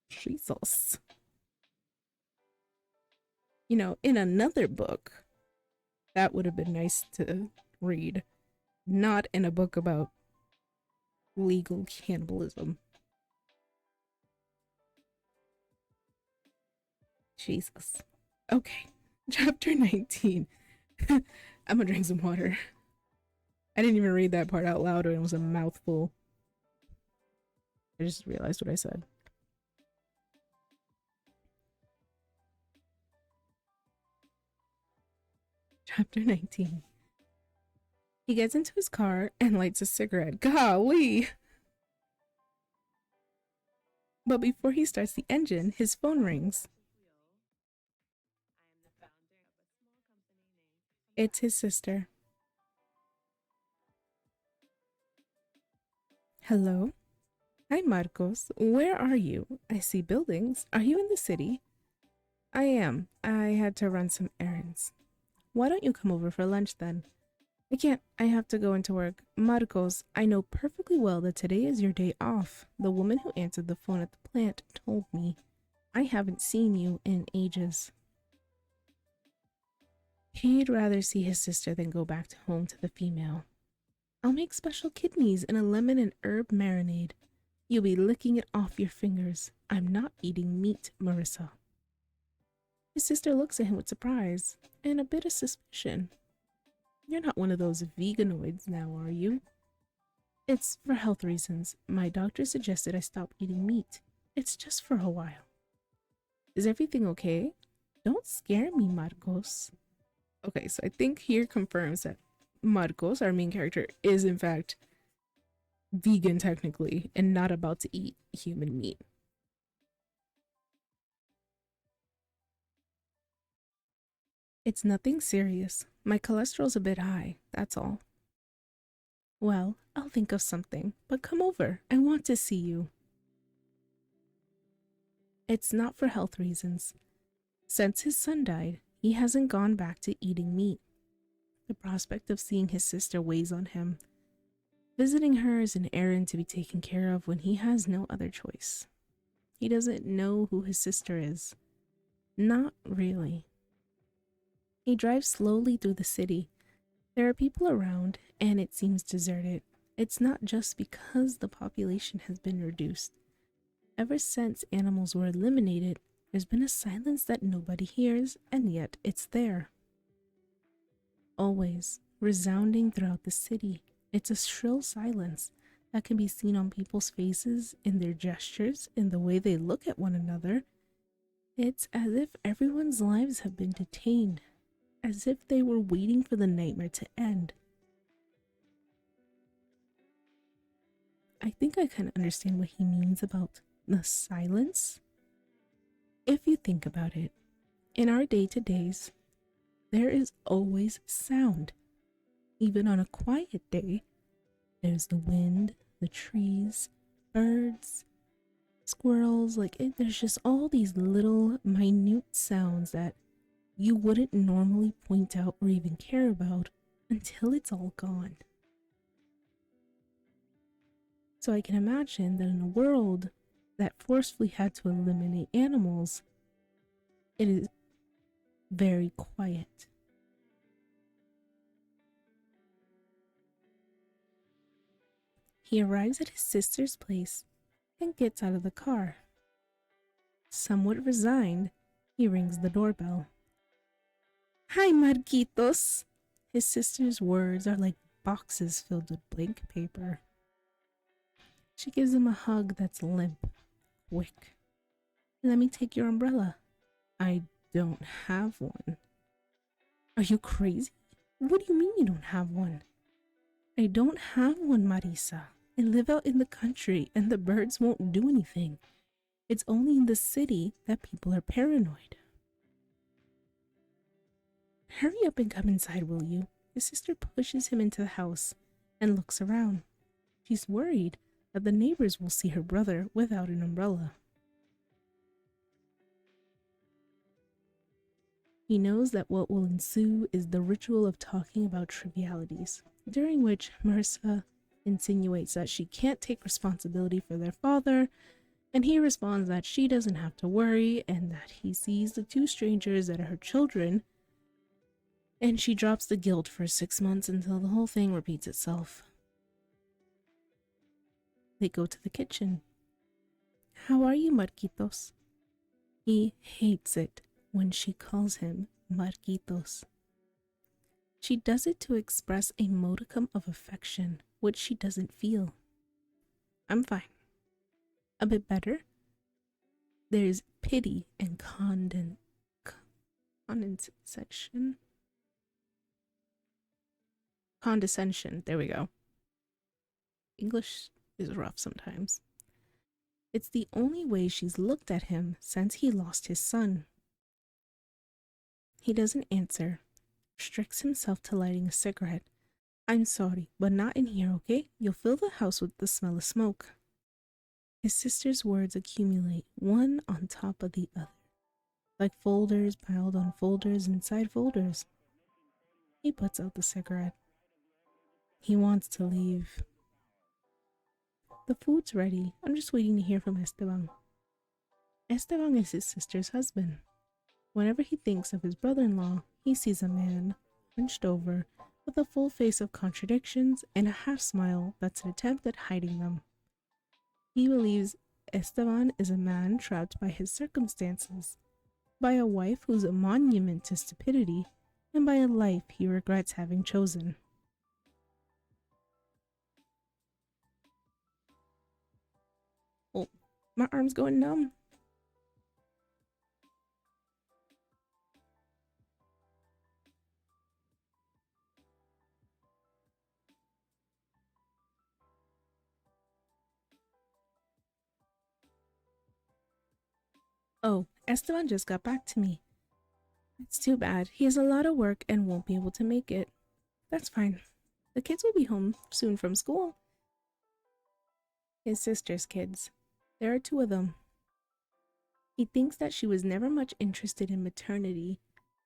S1: Jesus. You know, in another book, that would have been nice to read. Not in a book about legal cannibalism. Jesus. Okay, chapter 19. I'm gonna drink some water. I didn't even read that part out loud and it was a mouthful. I just realized what I said. Chapter 19. He gets into his car and lights a cigarette. Golly! But before he starts the engine, his phone rings. It's his sister. Hello? Hi, Marcos. Where are you? I see buildings. Are you in the city? I am. I had to run some errands. Why don't you come over for lunch then? I can't. I have to go into work. Marcos, I know perfectly well that today is your day off. The woman who answered the phone at the plant told me. I haven't seen you in ages. He'd rather see his sister than go back to home to the female. I'll make special kidneys in a lemon and herb marinade. You'll be licking it off your fingers. I'm not eating meat, Marissa. His sister looks at him with surprise and a bit of suspicion. You're not one of those veganoids now, are you? It's for health reasons. My doctor suggested I stop eating meat. It's just for a while. Is everything okay? Don't scare me, Marcos. Okay, so I think here confirms that Marcos, our main character, is in fact vegan technically and not about to eat human meat. It's nothing serious. My cholesterol's a bit high, that's all. Well, I'll think of something, but come over. I want to see you. It's not for health reasons. Since his son died, he hasn't gone back to eating meat. The prospect of seeing his sister weighs on him. Visiting her is an errand to be taken care of when he has no other choice. He doesn't know who his sister is. Not really. He drives slowly through the city. There are people around, and it seems deserted. It's not just because the population has been reduced. Ever since animals were eliminated, there's been a silence that nobody hears, and yet it's there. Always, resounding throughout the city. It's a shrill silence that can be seen on people's faces, in their gestures, in the way they look at one another. It's as if everyone's lives have been detained, as if they were waiting for the nightmare to end. I think I kind of understand what he means about the silence. If you think about it, in our day-to-days, there is always sound. Even on a quiet day, there's the wind, the trees, birds. squirrels, there's just all these little minute sounds that you wouldn't normally point out or even care about until it's all gone. So I can imagine that in a world that forcefully had to eliminate animals, it is very quiet. He arrives at his sister's place and gets out of the car. Somewhat resigned, he rings the doorbell. Hi, Marquitos! His sister's words are like boxes filled with blank paper. She gives him a hug that's limp. Quick. Let me take your umbrella. I don't have one. Are you crazy? What do you mean you don't have one? I don't have one, Marisa. I live out in the country and the birds won't do anything. It's only in the city that people are paranoid. Hurry up and come inside, will you? His sister pushes him into the house and looks around. She's worried that the neighbors will see her brother without an umbrella. He knows that what will ensue is the ritual of talking about trivialities, during which Marissa insinuates that she can't take responsibility for their father, and he responds that she doesn't have to worry and that he sees the two strangers that are her children, and she drops the guilt for 6 months until the whole thing repeats itself. They go to the kitchen. How are you, Marquitos? He hates it when she calls him Marquitos. She does it to express a modicum of affection, which she doesn't feel. I'm fine. A bit better. There's pity and condescension. There we go. English is rough sometimes. It's the only way she's looked at him since he lost his son. He doesn't answer, restricts himself to lighting a cigarette. I'm sorry, but not in here, okay? You'll fill the house with the smell of smoke. His sister's words accumulate, one on top of the other, like folders piled on folders inside folders. He puts out the cigarette. He wants to leave. The food's ready. I'm just waiting to hear from Esteban. Esteban is his sister's husband. Whenever he thinks of his brother-in-law, he sees a man, hunched over, with a full face of contradictions and a half-smile that's an attempt at hiding them. He believes Esteban is a man trapped by his circumstances, by a wife who's a monument to stupidity, and by a life he regrets having chosen. Oh, my arm's going numb. Oh, Esteban just got back to me. It's too bad. He has a lot of work and won't be able to make it. That's fine. The kids will be home soon from school. His sister's kids. There are 2 of them. He thinks that she was never much interested in maternity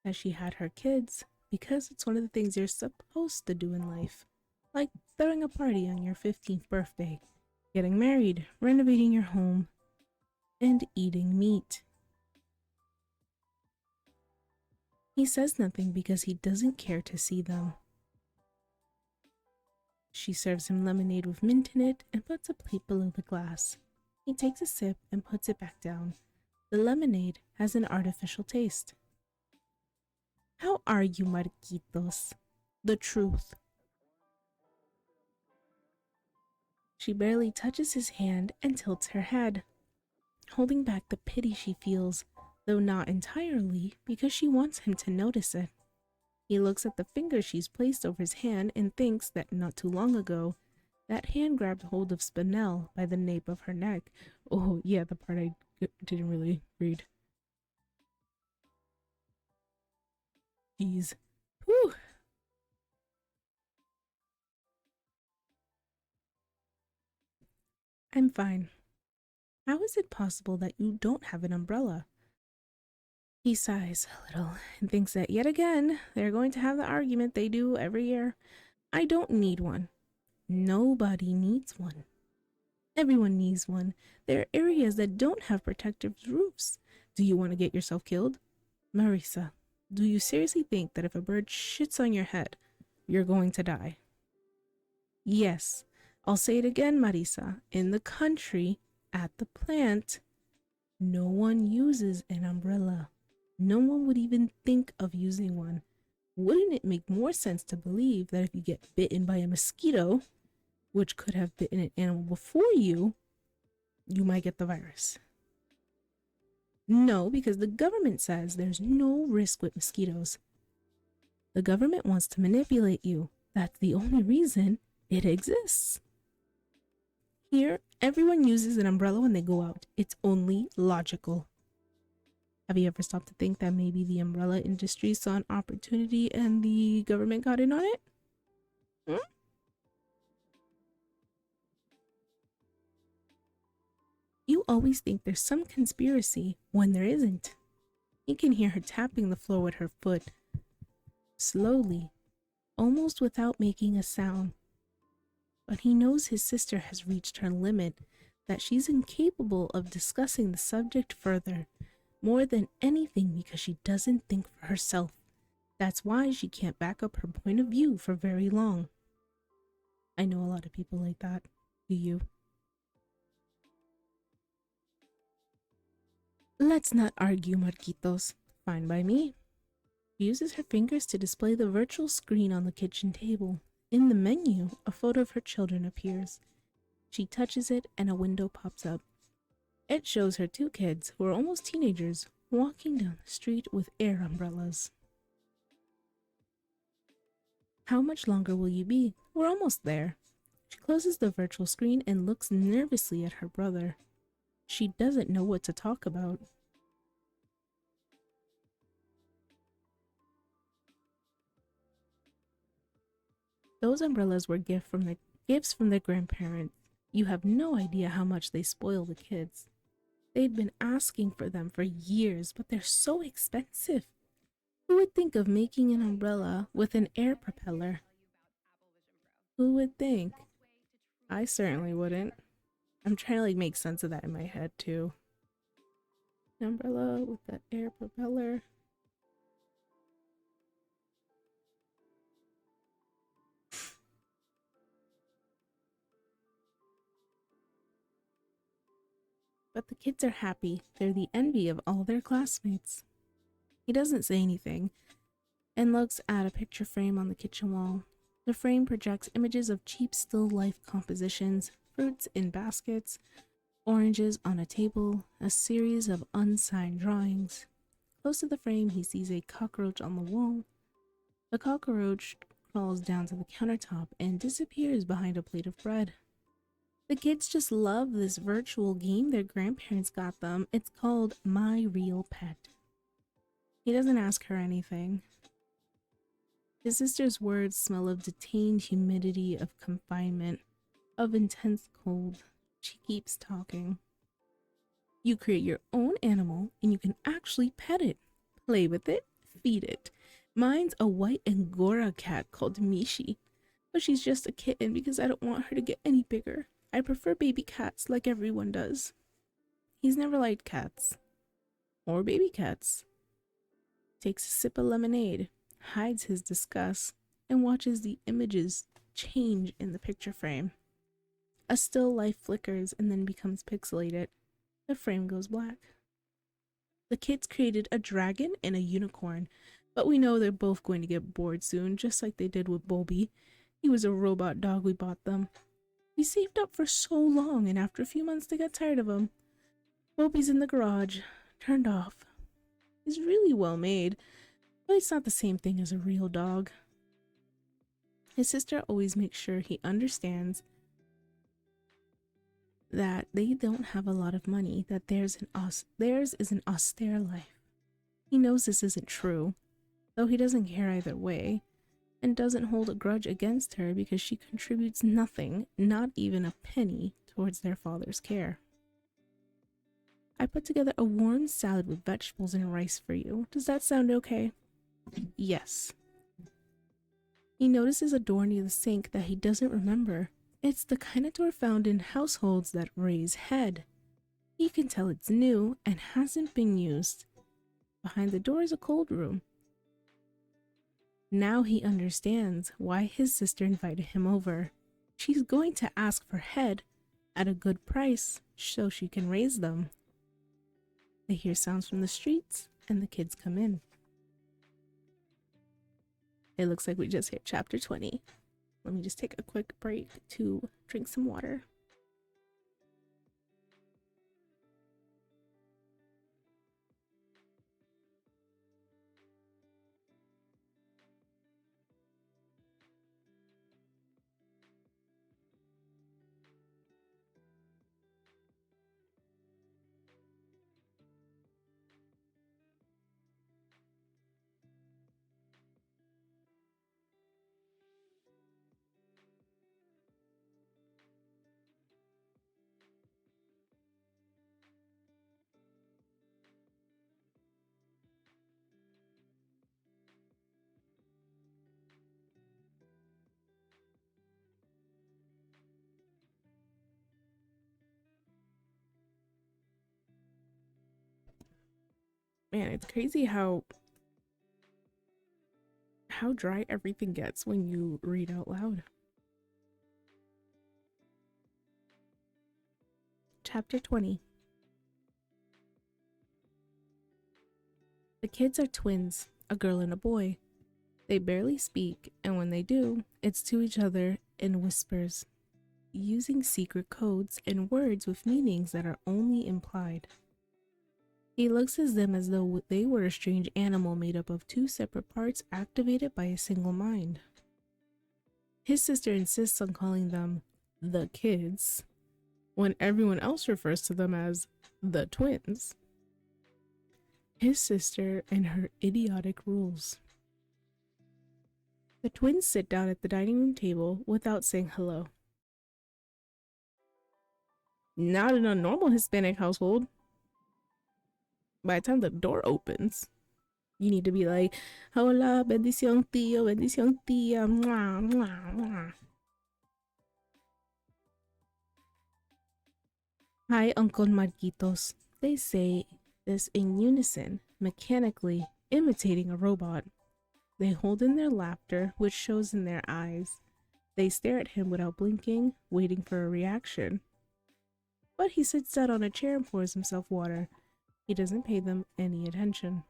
S1: as she had her kids because it's one of the things you're supposed to do in life. Like throwing a party on your 15th birthday, getting married, renovating your home, and eating meat. He says nothing because he doesn't care to see them. She serves him lemonade with mint in it and puts a plate below the glass. He takes a sip and puts it back down. The lemonade has an artificial taste. How are you, Marquitos? The truth. She barely touches his hand and tilts her head, holding back the pity she feels, though not entirely, because she wants him to notice it. He looks at the finger she's placed over his hand and thinks that not too long ago, that hand grabbed hold of Spinel by the nape of her neck. Oh, yeah, the part I didn't really read. Jeez. Whew. I'm fine. How is it possible that you don't have an umbrella? He sighs a little and thinks that yet again they're going to have the argument they do every year. I don't need one. Nobody needs one. Everyone needs one. There are areas that don't have protective roofs. Do you want to get yourself killed? Marisa, do you seriously think that if a bird shits on your head, you're going to die? Yes. I'll say it again, Marisa. In the country, at the plant, no one uses an umbrella. No one would even think of using one. Wouldn't it make more sense to believe that if you get bitten by a mosquito, which could have bitten an animal before you might get the virus? No, because the government says there's no risk with mosquitoes. The government wants to manipulate you. That's the only reason it exists. Here, everyone uses an umbrella when they go out. It's only logical. Have you ever stopped to think that maybe the umbrella industry saw an opportunity and the government got in on it? Hmm? You always think there's some conspiracy when there isn't. He can hear her tapping the floor with her foot. Slowly, almost without making a sound. But he knows his sister has reached her limit, that she's incapable of discussing the subject further, more than anything because she doesn't think for herself. That's why she can't back up her point of view for very long. I know a lot of people like that. Do you? Let's not argue, Marquitos. Fine by me. She uses her fingers to display the virtual screen on the kitchen table. In the menu, a photo of her children appears. She touches it and a window pops up. It shows her two kids, who are almost teenagers, walking down the street with air umbrellas. How much longer will you be? We're almost there. She closes the virtual screen and looks nervously at her brother. She doesn't know what to talk about. Those umbrellas were gifts from their grandparents. You have no idea how much they spoil the kids. They'd been asking for them for years, but they're so expensive. Who would think of making an umbrella with an air propeller? Who would think? I certainly wouldn't. I'm trying to make sense of that in my head too. An umbrella with the air propeller. But the kids are happy. They're the envy of all their classmates. He doesn't say anything and looks at a picture frame on the kitchen wall. The frame projects images of cheap still life compositions, fruits in baskets, oranges on a table, a series of unsigned drawings. Close to the frame, he sees a cockroach on the wall. The cockroach crawls down to the countertop and disappears behind a plate of bread. The kids just love this virtual game their grandparents got them. It's called My Real Pet. He doesn't ask her anything. His sister's words smell of detained humidity, of confinement, of intense cold. She keeps talking. You create your own animal and you can actually pet it, play with it, feed it. Mine's a white Angora cat called Mishi, but she's just a kitten because I don't want her to get any bigger. I prefer baby cats like everyone does. He's never liked cats. Or baby cats. Takes a sip of lemonade, hides his disgust, and watches the images change in the picture frame. A still life flickers and then becomes pixelated. The frame goes black. The kids created a dragon and a unicorn, but we know they're both going to get bored soon, just like they did with Bobby. He was a robot dog we bought them. We saved up for so long, and after a few months they got tired of him. Bobby's in the garage, turned off. He's really well made, but it's not the same thing as a real dog. His sister always makes sure he understands that they don't have a lot of money, that theirs is an austere life. He knows this isn't true, though he doesn't care either way, and doesn't hold a grudge against her because she contributes nothing, not even a penny, towards their father's care. I put together a warm salad with vegetables and rice for you. Does that sound okay? Yes. He notices a door near the sink that he doesn't remember. It's the kind of door found in households that raise head. He can tell it's new and hasn't been used. Behind the door is a cold room. Now he understands why his sister invited him over. She's going to ask for head at a good price so she can raise them. They hear sounds from the streets and the kids come in. It looks like we just hit chapter 20. Let me just take a quick break to drink some water. Man, it's crazy how dry everything gets when you read out loud. Chapter 20. The kids are twins, a girl and a boy. They barely speak, and when they do, it's to each other in whispers, using secret codes and words with meanings that are only implied. He looks at them as though they were a strange animal made up of two separate parts activated by a single mind. His sister insists on calling them the kids, when everyone else refers to them as the twins. His sister and her idiotic rules. The twins sit down at the dining room table without saying hello. Not in a normal Hispanic household. By the time the door opens, you need to be like, hola, bendición tío, bendición tía, mwah, mwah, mwah. Hi, Uncle Marquitos. They say this in unison, mechanically, imitating a robot. They hold in their laughter, which shows in their eyes. They stare at him without blinking, waiting for a reaction. But he sits down on a chair and pours himself water. He doesn't pay them any attention.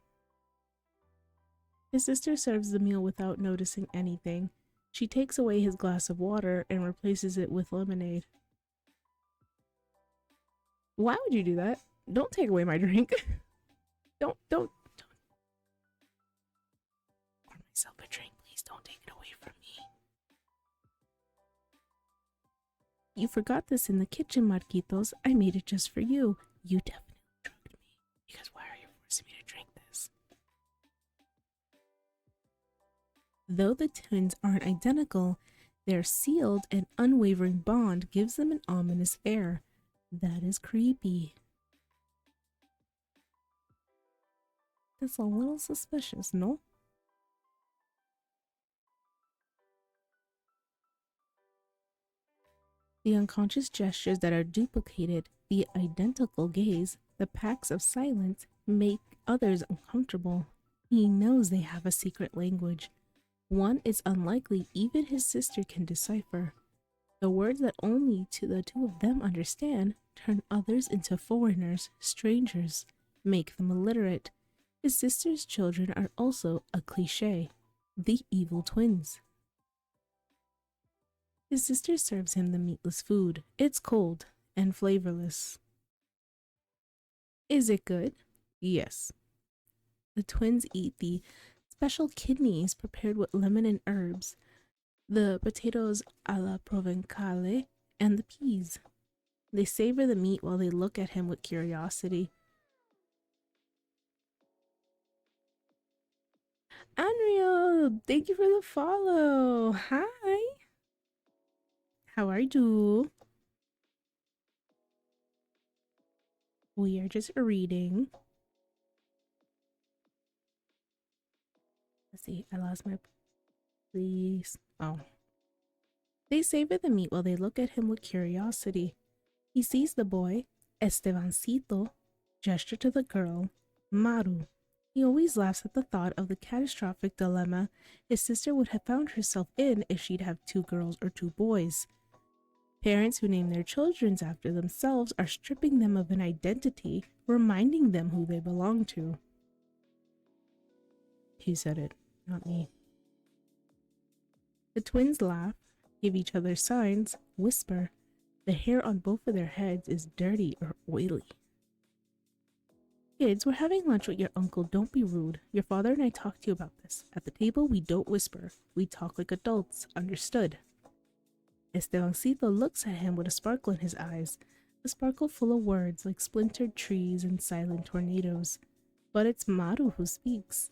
S1: His sister serves the meal without noticing anything. She takes away his glass of water and replaces it with lemonade. Why would you do that? Don't take away my drink. Don't. Pour myself a drink, please. Don't take it away from me. You forgot this in the kitchen, Marquitos. I made it just for you. You definitely drugged me. Because why are you forcing me to drink this? Though the twins aren't identical, their sealed and unwavering bond gives them an ominous air. That is creepy. That's a little suspicious, no? The unconscious gestures that are duplicated, the identical gaze, the pacts of silence make others uncomfortable. He knows they have a secret language. One it's unlikely even his sister can decipher. The words that only the two of them understand turn others into foreigners, strangers, make them illiterate. His sister's children are also a cliché, the evil twins. His sister serves him the meatless food. It's cold and flavorless. Is it good? Yes. The twins eat the special kidneys prepared with lemon and herbs, the potatoes a la Provençale, and the peas. They savor the meat while they look at him with curiosity. Anrio, thank you for the follow. Hi. How are you? We are just reading. Let's see, I lost my place. Oh. They savor the meat while they look at him with curiosity. He sees the boy, Estebancito, gesture to the girl, Maru. He always laughs at the thought of the catastrophic dilemma his sister would have found herself in if she'd have 2 girls or 2 boys. Parents who name their children after themselves are stripping them of an identity, reminding them who they belong to. He said it, not me. The twins laugh, give each other signs, whisper. The hair on both of their heads is dirty or oily. Kids, we're having lunch with your uncle. Don't be rude. Your father and I talked to you about this. At the table, we don't whisper. We talk like adults. Understood? Estebancito looks at him with a sparkle in his eyes, a sparkle full of words like splintered trees and silent tornadoes. But it's Maru who speaks.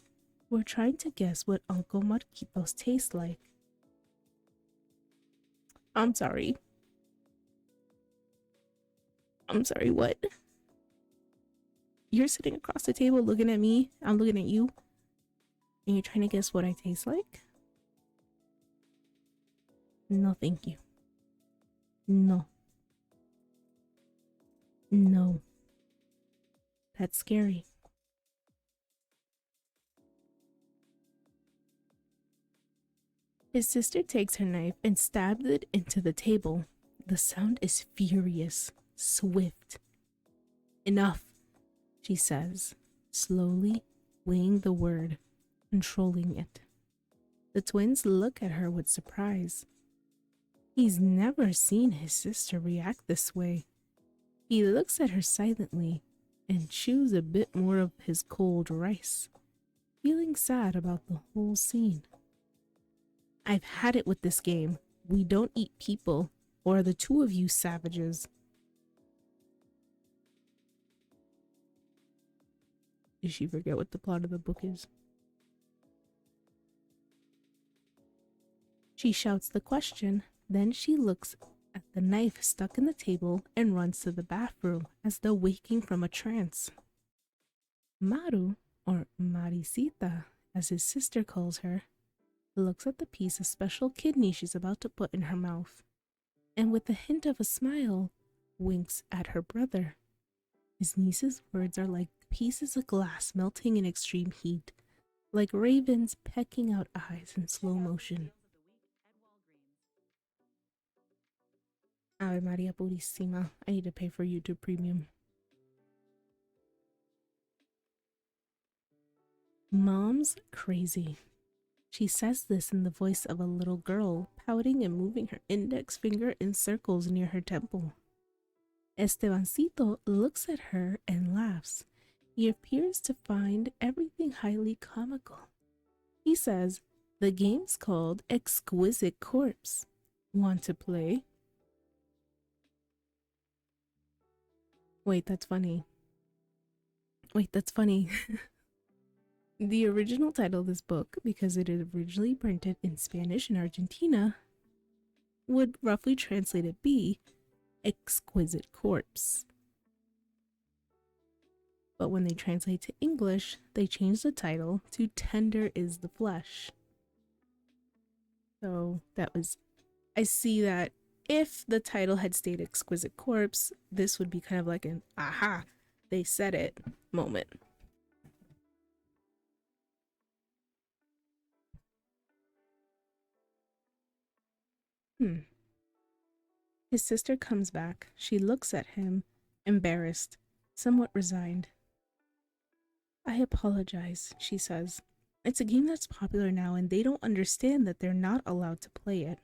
S1: We're trying to guess what Uncle Marquitos tastes like. I'm sorry. I'm sorry, what? You're sitting across the table looking at me, I'm looking at you, and you're trying to guess what I taste like? No, thank you. No. No. That's scary. His sister takes her knife and stabs it into the table. The sound is furious, swift. Enough, she says, slowly weighing the word, controlling it. The twins look at her with surprise. He's never seen his sister react this way. He looks at her silently and chews a bit more of his cold rice, feeling sad about the whole scene. I've had it with this game. We don't eat people, or are the 2 of you savages? Did she forget what the plot of the book is? She shouts the question, then she looks at the knife stuck in the table and runs to the bathroom as though waking from a trance. Maru, or Maricita, as his sister calls her, looks at the piece of special kidney she's about to put in her mouth, and with a hint of a smile, winks at her brother. His niece's words are like pieces of glass melting in extreme heat, like ravens pecking out eyes in slow motion. Ave Maria Purísima, I need to pay for YouTube Premium. Mom's crazy. She says this in the voice of a little girl, pouting and moving her index finger in circles near her temple. Estebancito looks at her and laughs. He appears to find everything highly comical. He says, the game's called Exquisite Corpse. Want to play? Wait, that's funny. The original title of this book, because it is originally printed in Spanish in Argentina, would roughly translate it be Exquisite Corpse. But when they translate to English, they change the title to Tender is the Flesh. So that was, I see that if the title had stayed Exquisite Corpse, this would be kind of like an aha, they said it moment. His sister comes back. She looks at him, embarrassed, somewhat resigned. I apologize, she says. It's a game that's popular now and they don't understand that they're not allowed to play it.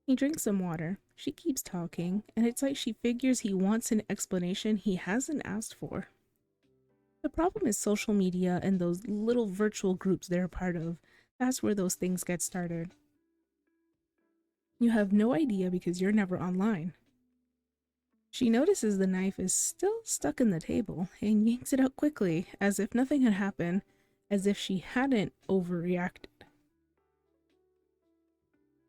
S1: He drinks some water. She keeps talking, and it's like she figures he wants an explanation he hasn't asked for. The problem is social media and those little virtual groups they're a part of. That's where those things get started. You have no idea because you're never online. She notices the knife is still stuck in the table and yanks it out quickly, as if nothing had happened, as if she hadn't overreacted.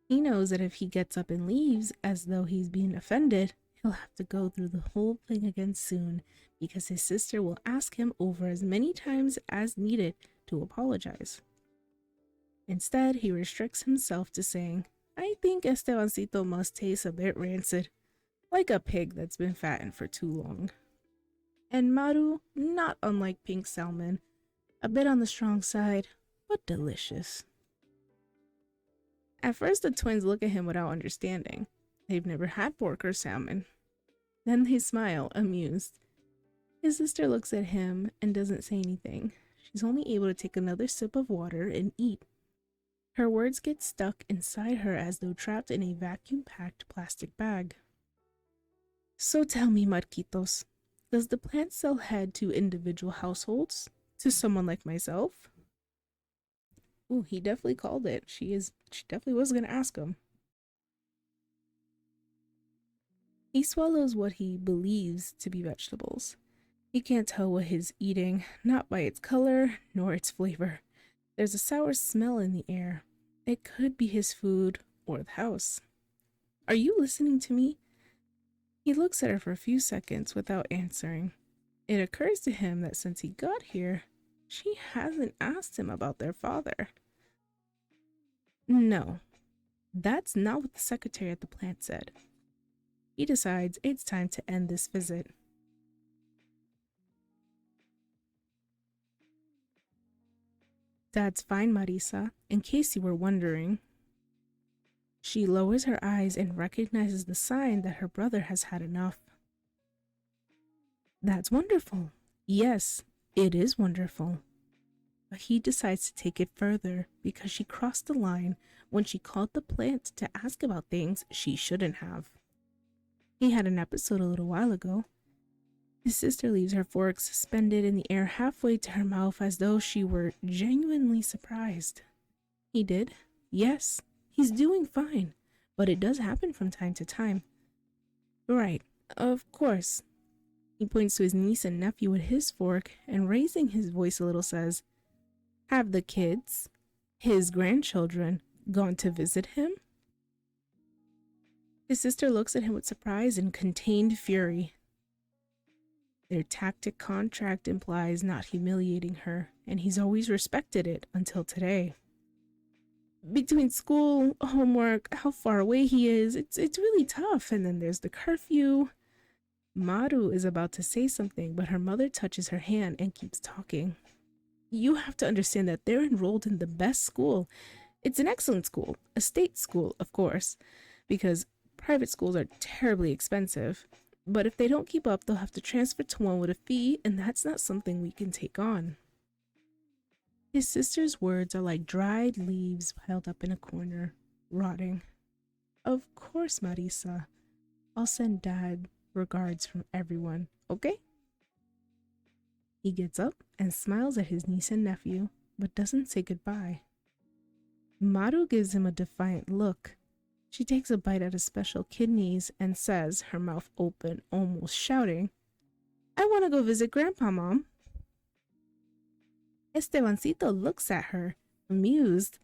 S1: He knows that if he gets up and leaves as though he's being offended, he'll have to go through the whole thing again soon because his sister will ask him over as many times as needed to apologize. Instead, he restricts himself to saying, I think Estebancito must taste a bit rancid, like a pig that's been fattened for too long. And Maru, not unlike pink salmon, a bit on the strong side, but delicious. At first, the twins look at him without understanding. They've never had pork or salmon. Then they smile, amused. His sister looks at him and doesn't say anything. She's only able to take another sip of water and eat. Her words get stuck inside her as though trapped in a vacuum-packed plastic bag. So tell me, Marquitos, does the plant sell head to individual households? To someone like myself? Ooh, he definitely called it. She definitely was gonna ask him. He swallows what he believes to be vegetables. He can't tell what he's eating, not by its color nor its flavor. There's a sour smell in the air. It could be his food or the house. Are you listening to me? He looks at her for a few seconds without answering. It occurs to him that since he got here, she hasn't asked him about their father. No, that's not what the secretary at the plant said. He decides it's time to end this visit. That's fine, Marisa, in case you were wondering. She lowers her eyes and recognizes the sign that her brother has had enough. That's wonderful. Yes, it is wonderful. But he decides to take it further because she crossed the line when she called the plant to ask about things she shouldn't have. He had an episode a little while ago. His sister leaves her fork suspended in the air halfway to her mouth as though she were genuinely surprised. He did? Yes, he's doing fine, but it does happen from time to time. Right, of course. He points to his niece and nephew with his fork and raising his voice a little says, Have the kids, his grandchildren, gone to visit him? His sister looks at him with surprise and contained fury. Their tacit contract implies not humiliating her, and he's always respected it until today. Between school, homework, how far away he is, it's really tough, and then there's the curfew. Maru is about to say something, but her mother touches her hand and keeps talking. You have to understand that they're enrolled in the best school. It's an excellent school, a state school, of course, because private schools are terribly expensive. But if they don't keep up, they'll have to transfer to one with a fee, and that's not something we can take on. His sister's words are like dried leaves piled up in a corner, rotting. Of course, Marisa. I'll send Dad regards from everyone, okay? He gets up and smiles at his niece and nephew, but doesn't say goodbye. Maru gives him a defiant look. She takes a bite out of special kidneys and says, her mouth open, almost shouting, I want to go visit Grandpa, Mom. Estebancito looks at her, amused,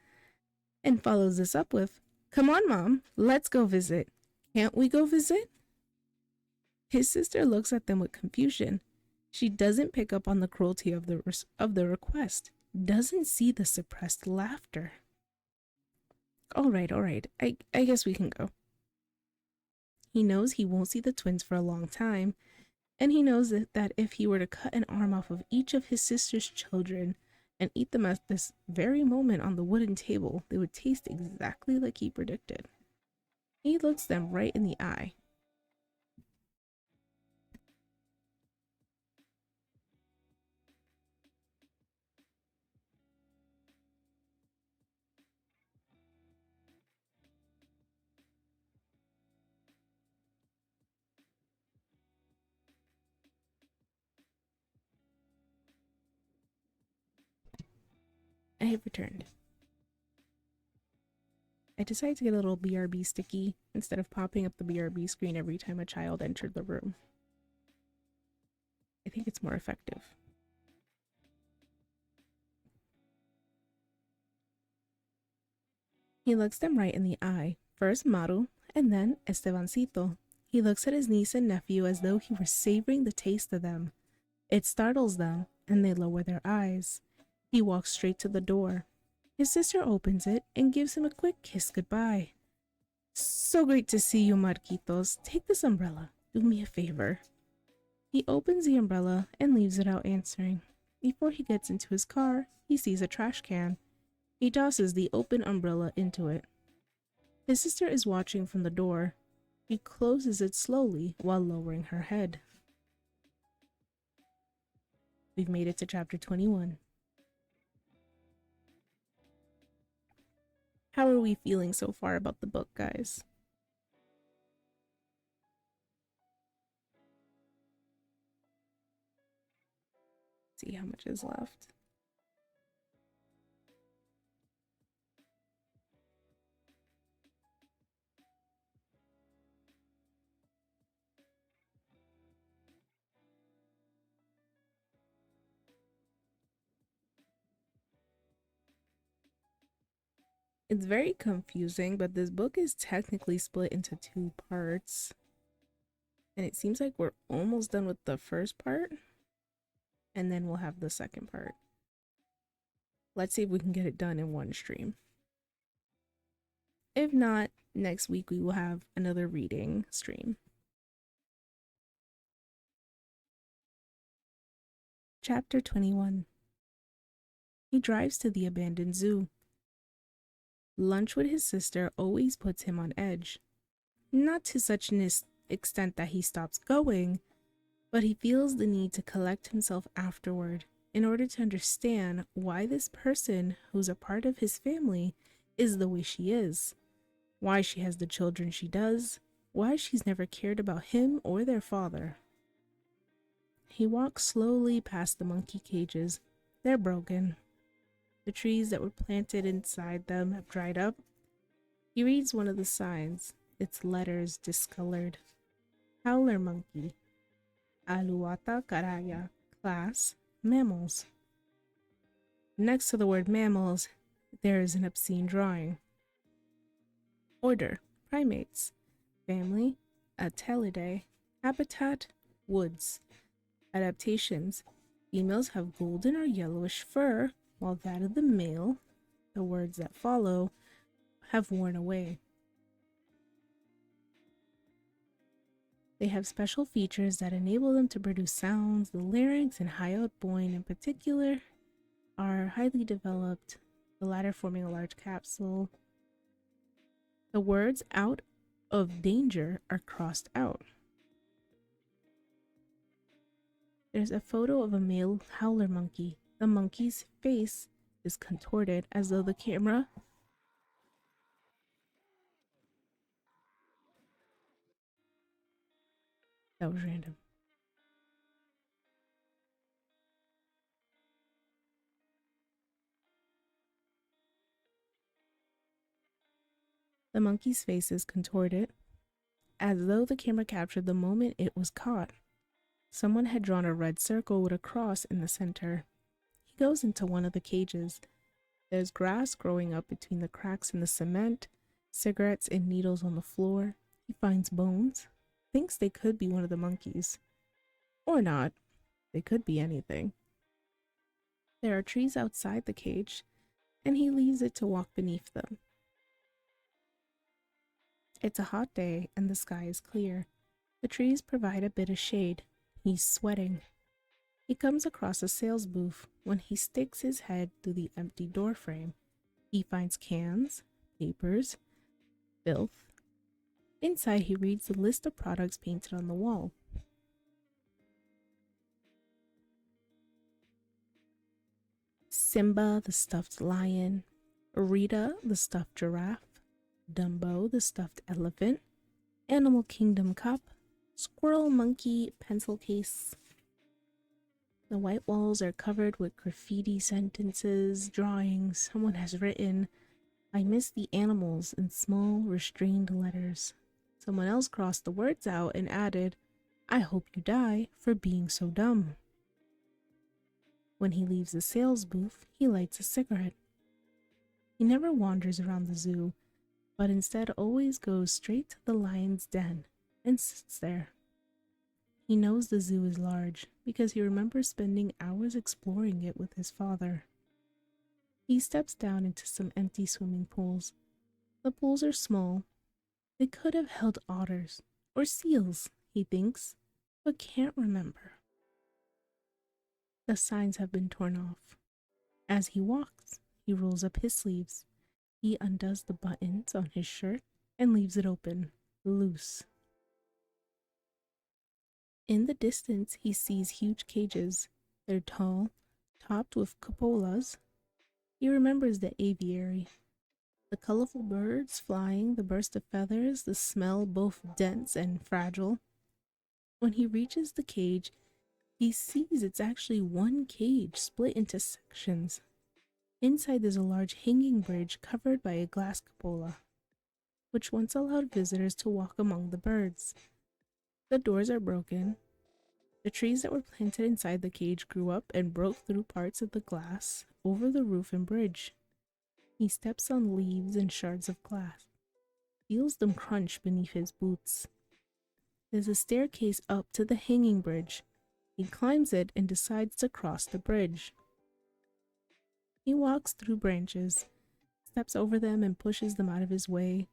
S1: and follows this up with, Come on, Mom, let's go visit. Can't we go visit? His sister looks at them with confusion. She doesn't pick up on the cruelty of the request, doesn't see the suppressed laughter. All right, I guess we can go. He knows he won't see the twins for a long time, and he knows that if he were to cut an arm off of each of his sister's children and eat them at this very moment on the wooden table, they would taste exactly like he predicted. He looks them right in the eye. I have returned. I decided to get a little BRB sticky instead of popping up the BRB screen every time a child entered the room. I think it's more effective. He looks them right in the eye, first Maru and then Estebancito. He looks at his niece and nephew as though he were savoring the taste of them. It startles them, and they lower their eyes. He walks straight to the door. His sister opens it and gives him a quick kiss goodbye. So great to see you, Marquitos. Take this umbrella. Do me a favor. He opens the umbrella and leaves without answering. Before he gets into his car, he sees a trash can. He tosses the open umbrella into it. His sister is watching from the door. She closes it slowly while lowering her head. We've made it to chapter 21. How are we feeling so far about the book, guys? See how much is left. It's very confusing, but this book is technically split into 2 parts. And it seems like we're almost done with the first part. And then we'll have the second part. Let's see if we can get it done in one stream. If not, next week we will have another reading stream. Chapter 21. He drives to the abandoned zoo. Lunch with his sister always puts him on edge. Not to such an extent that he stops going, but he feels the need to collect himself afterward in order to understand why this person who's a part of his family is the way she is, why she has the children she does, why she's never cared about him or their father. He walks slowly past the monkey cages. They're broken. The trees that were planted inside them have dried up. He reads one of the signs, its letters discolored. Howler monkey. Aluata caraya. Class, mammals. Next to the word mammals, there is an obscene drawing. Order, primates. Family, Atelidae. Habitat, woods. Adaptations, females have golden or yellowish fur, while that of the male, the words that follow, have worn away. They have special features that enable them to produce sounds. The larynx and hyoid bone in particular are highly developed, the latter forming a large capsule. The words out of danger are crossed out. There's a photo of a male howler monkey. The monkey's face is contorted as though the camera that was random. The monkey's face is contorted as though the camera captured the moment it was caught. Someone had drawn a red circle with a cross in the center. He goes into one of the cages. There's grass growing up between the cracks in the cement, cigarettes and needles on the floor. He finds bones, thinks they could be one of the monkeys. Or not. They could be anything. There are trees outside the cage, and he leaves it to walk beneath them. It's a hot day and the sky is clear. The trees provide a bit of shade. He's sweating. He comes across a sales booth. When he sticks his head through the empty door frame, he finds cans, papers, filth. Inside, he reads the list of products painted on the wall. Simba, the stuffed lion. Rita, the stuffed giraffe. Dumbo, the stuffed elephant. Animal Kingdom cup. Squirrel monkey pencil case. The white walls are covered with graffiti sentences, drawings. Someone has written, "I miss the animals," in small, restrained letters. Someone else crossed the words out and added, "I hope you die for being so dumb." When he leaves the sales booth, he lights a cigarette. He never wanders around the zoo, but instead always goes straight to the lion's den and sits there. He knows the zoo is large because he remembers spending hours exploring it with his father. He steps down into some empty swimming pools. The pools are small. They could have held otters or seals, he thinks, but can't remember. The signs have been torn off. As he walks, he rolls up his sleeves. He undoes the buttons on his shirt and leaves it open, loose. In the distance, he sees huge cages. They're tall, topped with cupolas. He remembers the aviary. The colorful birds flying, the burst of feathers, the smell both dense and fragile. When he reaches the cage, he sees it's actually one cage split into sections. Inside there's a large hanging bridge covered by a glass cupola, which once allowed visitors to walk among the birds. The doors are broken. The trees that were planted inside the cage grew up and broke through parts of the glass over the roof and bridge. He steps on leaves and shards of glass, feels them crunch beneath his boots. There's a staircase up to the hanging bridge. He climbs it and decides to cross the bridge. He walks through branches, steps over them and pushes them out of his way.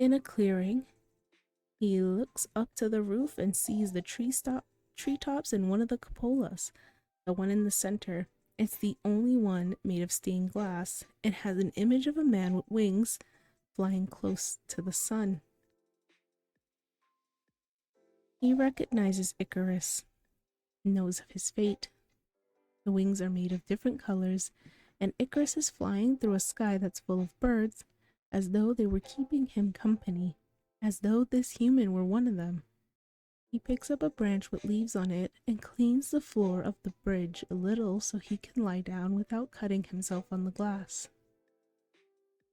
S1: In a clearing, he looks up to the roof and sees the treetops and one of the cupolas, the one in the center. It's the only one made of stained glass. It has an image of a man with wings flying close to the sun. He recognizes Icarus, knows of his fate. The wings are made of different colors, and Icarus is flying through a sky that's full of birds, as though they were keeping him company, as though this human were one of them. He picks up a branch with leaves on it and cleans the floor of the bridge a little so he can lie down without cutting himself on the glass.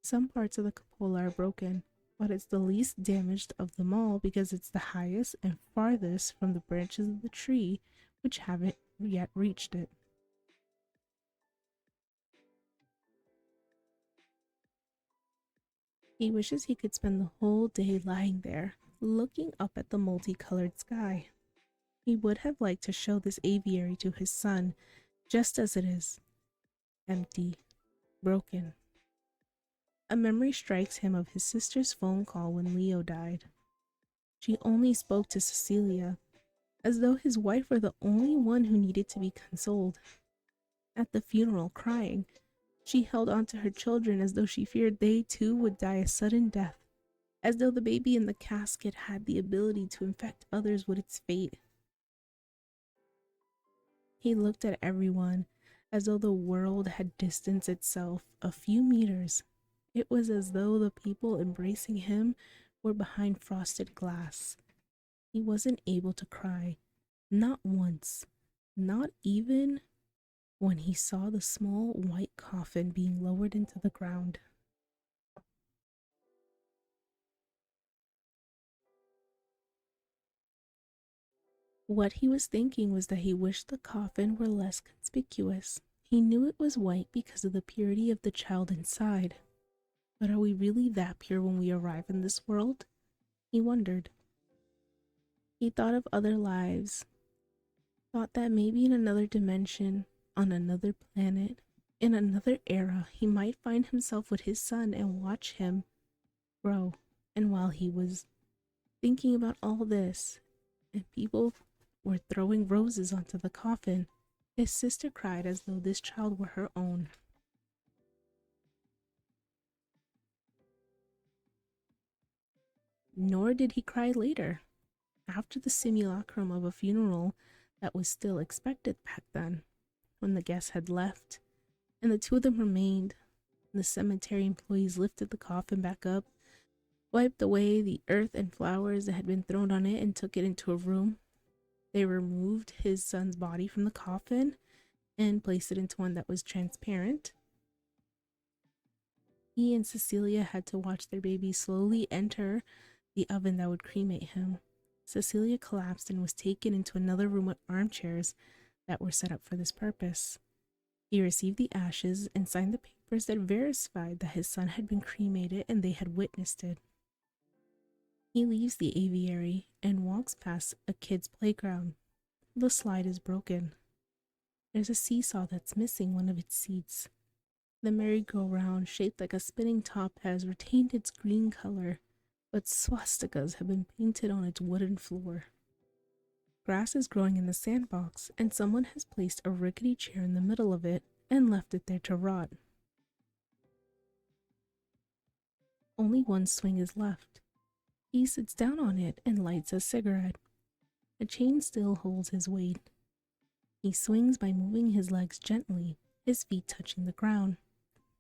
S1: Some parts of the cupola are broken, but it's the least damaged of them all because it's the highest and farthest from the branches of the tree which haven't yet reached it. He wishes he could spend the whole day lying there, looking up at the multicolored sky. He would have liked to show this aviary to his son, just as it is. Empty, broken. A memory strikes him of his sister's phone call when Leo died. She only spoke to Cecilia, as though his wife were the only one who needed to be consoled. At the funeral, crying, she held on to her children as though she feared they too would die a sudden death, as though the baby in the casket had the ability to infect others with its fate. He looked at everyone as though the world had distanced itself a few meters. It was as though the people embracing him were behind frosted glass. He wasn't able to cry, not once, not even when he saw the small white coffin being lowered into the ground. What he was thinking was that he wished the coffin were less conspicuous. He knew it was white because of the purity of the child inside. But are we really that pure when we arrive in this world? He wondered. He thought of other lives, thought that maybe in another dimension, on another planet, in another era, he might find himself with his son and watch him grow. And while he was thinking about all this, and people were throwing roses onto the coffin, his sister cried as though this child were her own. Nor did he cry later, after the simulacrum of a funeral that was still expected back then. When the guests had left, and the two of them remained, the cemetery employees lifted the coffin back up, wiped away the earth and flowers that had been thrown on it, and took it into a room. They removed his son's body from the coffin and placed it into one that was transparent. He and Cecilia had to watch their baby slowly enter the oven that would cremate him. Cecilia collapsed and was taken into another room with armchairs that were set up for this purpose. He received the ashes and signed the papers that verified that his son had been cremated and they had witnessed it. He leaves the aviary and walks past a kid's playground. The slide is broken. There's a seesaw that's missing one of its seats. The merry-go-round, shaped like a spinning top, has retained its green color, but swastikas have been painted on its wooden floor. Grass is growing in the sandbox, and someone has placed a rickety chair in the middle of it and left it there to rot. Only one swing is left. He sits down on it and lights a cigarette. The chain still holds his weight. He swings by moving his legs gently, his feet touching the ground.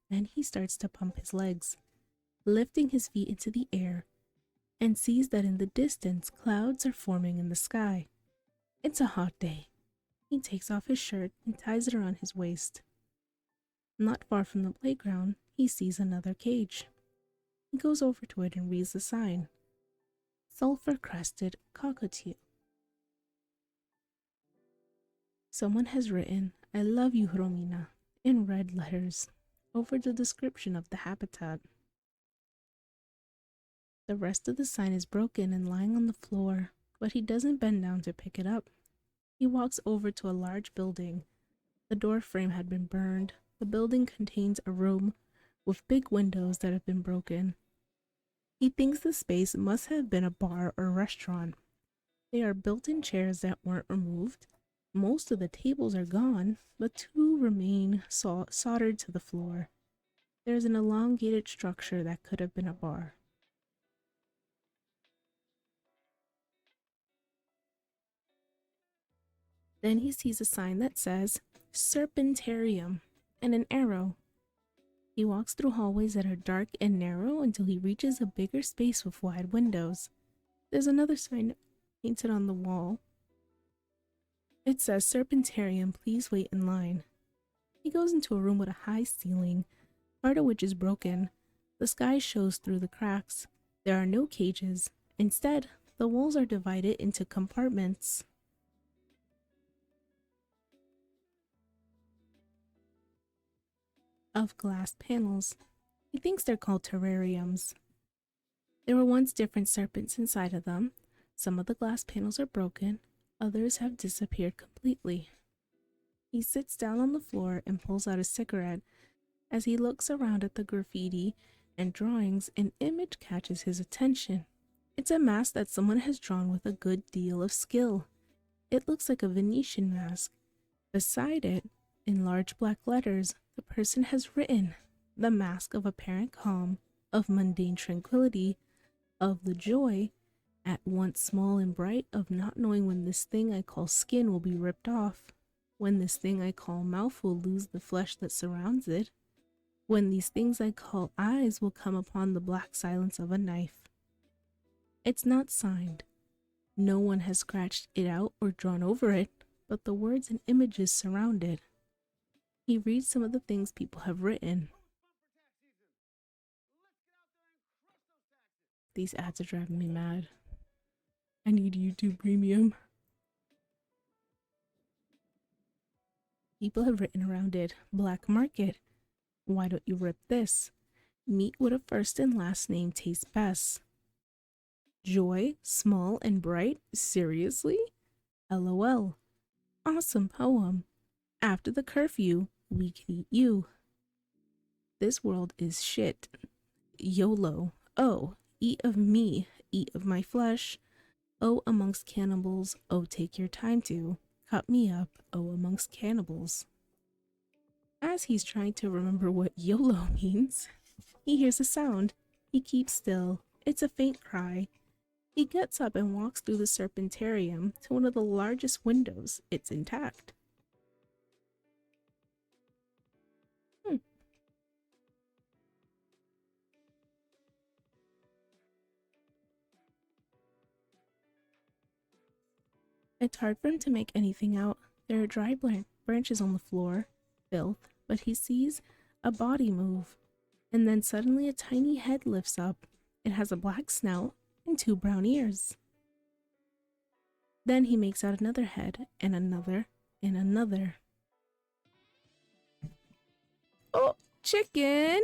S1: Then he starts to pump his legs, lifting his feet into the air, and sees that in the distance clouds are forming in the sky. It's a hot day. He takes off his shirt and ties it around his waist. Not far from the playground, he sees another cage. He goes over to it and reads the sign. Sulfur-crested cockatiel. Someone has written, "I love you, Romina," in red letters over the description of the habitat. The rest of the sign is broken and lying on the floor, but he doesn't bend down to pick it up. He walks over to a large building. The door frame had been burned. The building contains a room with big windows that have been broken. He thinks the space must have been a bar or restaurant. They are built-in chairs that weren't removed. Most of the tables are gone, but two remain soldered to the floor. There's an elongated structure that could have been a bar. Then he sees a sign that says Serpentarium and an arrow. He walks through hallways that are dark and narrow until he reaches a bigger space with wide windows. There's another sign painted on the wall. It says Serpentarium, please wait in line. He goes into a room with a high ceiling, part of which is broken. The sky shows through the cracks. There are no cages. Instead, the walls are divided into compartments of glass panels. He thinks they're called terrariums. There were once different serpents inside of them. Some of the glass panels are broken, others have disappeared completely. He sits down on the floor and pulls out a cigarette. As he looks around at the graffiti and drawings, an image catches his attention. It's a mask that someone has drawn with a good deal of skill. It looks like a Venetian mask. Beside it, in large black letters, the person has written, "The mask of apparent calm, of mundane tranquility, of the joy, at once small and bright, of not knowing when this thing I call skin will be ripped off, when this thing I call mouth will lose the flesh that surrounds it, when these things I call eyes will come upon the black silence of a knife." It's not signed. No one has scratched it out or drawn over it, but the words and images surround it. He reads some of the things people have written. These ads are driving me mad. I need YouTube Premium. People have written around it, "Black market. Why don't you rip this? Meat with a first and last name tastes best. Joy, small and bright. Seriously? LOL. Awesome poem. After the curfew, we can eat you. This world is shit. YOLO. Oh, eat of me, eat of my flesh. Oh, amongst cannibals, oh, take your time to. Cut me up, oh, amongst cannibals." As he's trying to remember what YOLO means, he hears a sound. He keeps still. It's a faint cry. He gets up and walks through the serpentarium to one of the largest windows. It's intact. It's hard for him to make anything out. There are dry branches on the floor, filth, but he sees a body move. And then suddenly a tiny head lifts up. It has a black snout and two brown ears. Then he makes out another head, and another, and another. Oh, chicken!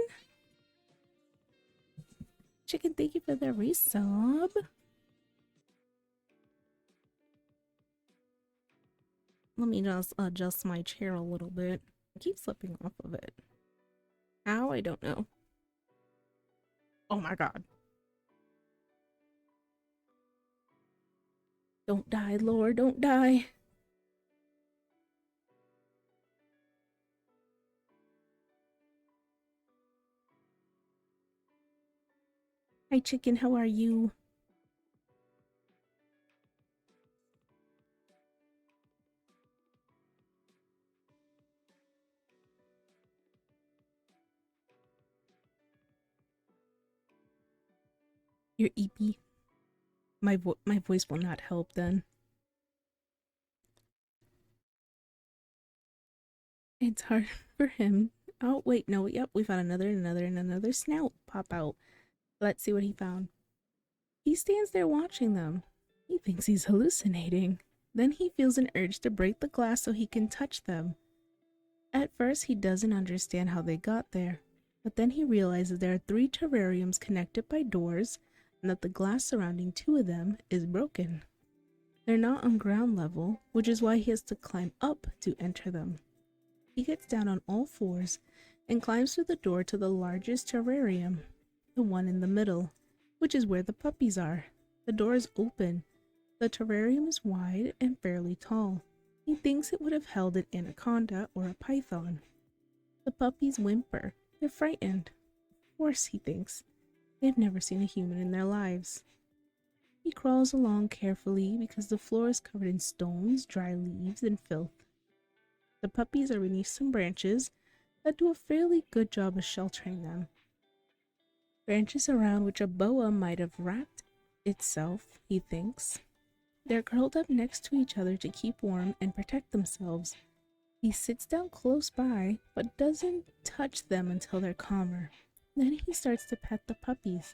S1: Chicken, thank you for the resub. Let me just adjust my chair a little bit. I keep slipping off of it. How? I don't know. Oh my god. Don't die, Lord, don't die. Hi, chicken, how are you? You're eepy. My voice will not help then. It's hard for him. Oh, wait, no, yep, we found another snout pop out. Let's see what he found. He stands there watching them. He thinks he's hallucinating. Then he feels an urge to break the glass so he can touch them. At first, he doesn't understand how they got there, but then he realizes there are 3 terrariums connected by doors and that the glass surrounding 2 of them is broken. They're not on ground level, which is why he has to climb up to enter them. He gets down on all 4s and climbs through the door to the largest terrarium, the one in the middle, which is where the puppies are. The door is open. The terrarium is wide and fairly tall. He thinks it would have held an anaconda or a python. The puppies whimper. They're frightened. Of course, he thinks. They've never seen a human in their lives. He crawls along carefully because the floor is covered in stones, dry leaves, and filth. The puppies are beneath some branches that do a fairly good job of sheltering them. Branches around which a boa might have wrapped itself, he thinks. They're curled up next to each other to keep warm and protect themselves. He sits down close by, but doesn't touch them until they're calmer. Then he starts to pet the puppies.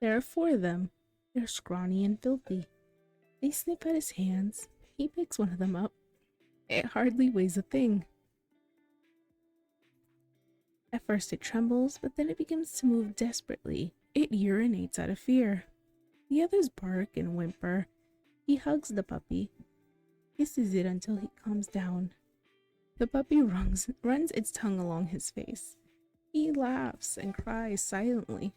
S1: There are 4 of them. They're scrawny and filthy. They sniff at his hands. He picks one of them up. It hardly weighs a thing. At first it trembles, but then it begins to move desperately. It urinates out of fear. The others bark and whimper. He hugs the puppy, kisses it until he calms down. The puppy runs its tongue along his face. He laughs and cries silently.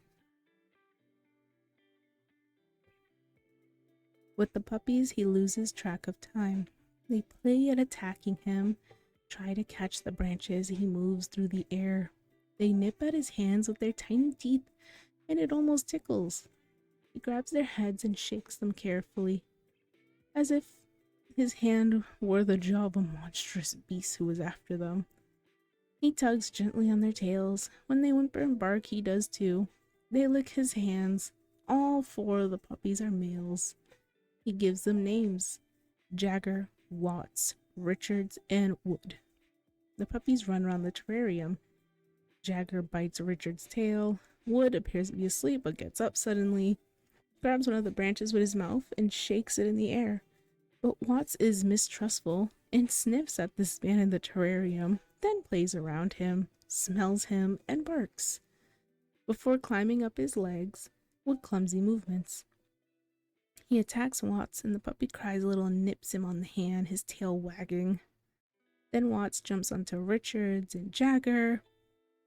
S1: With the puppies, he loses track of time. They play at attacking him, try to catch the branches he moves through the air. They nip at his hands with their tiny teeth, and it almost tickles. He grabs their heads and shakes them carefully, as if his hand were the jaw of a monstrous beast who was after them. He tugs gently on their tails. When they whimper and bark, he does too. They lick his hands. All 4 of the puppies are males. He gives them names: Jagger, Watts, Richards, and Wood. The puppies run around the terrarium. Jagger bites Richard's tail. Wood appears to be asleep but gets up suddenly, grabs one of the branches with his mouth, and shakes it in the air. But Watts is mistrustful and sniffs at this man in the terrarium, then plays around him, smells him, and barks, before climbing up his legs with clumsy movements. He attacks Watts, and the puppy cries a little and nips him on the hand, his tail wagging. Then Watts jumps onto Richards and Jagger.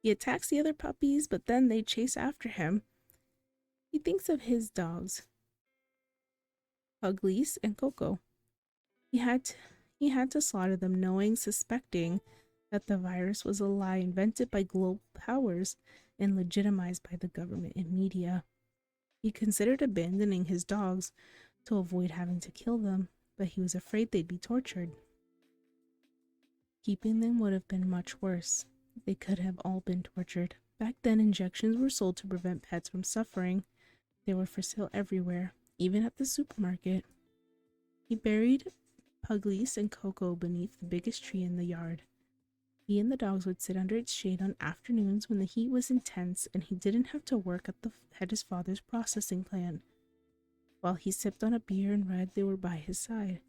S1: He attacks the other puppies, but then they chase after him. He thinks of his dogs, Puglise and Coco. He had to slaughter them, suspecting that the virus was a lie invented by global powers and legitimized by the government and media. He considered abandoning his dogs to avoid having to kill them, but he was afraid they'd be tortured. Keeping them would have been much worse. They could have all been tortured. Back then, injections were sold to prevent pets from suffering. They were for sale everywhere, even at the supermarket. He buried Puglise and Coco beneath the biggest tree in the yard. He and the dogs would sit under its shade on afternoons when the heat was intense and he didn't have to work at his father's processing plant. While he sipped on a beer and read, they were by his side.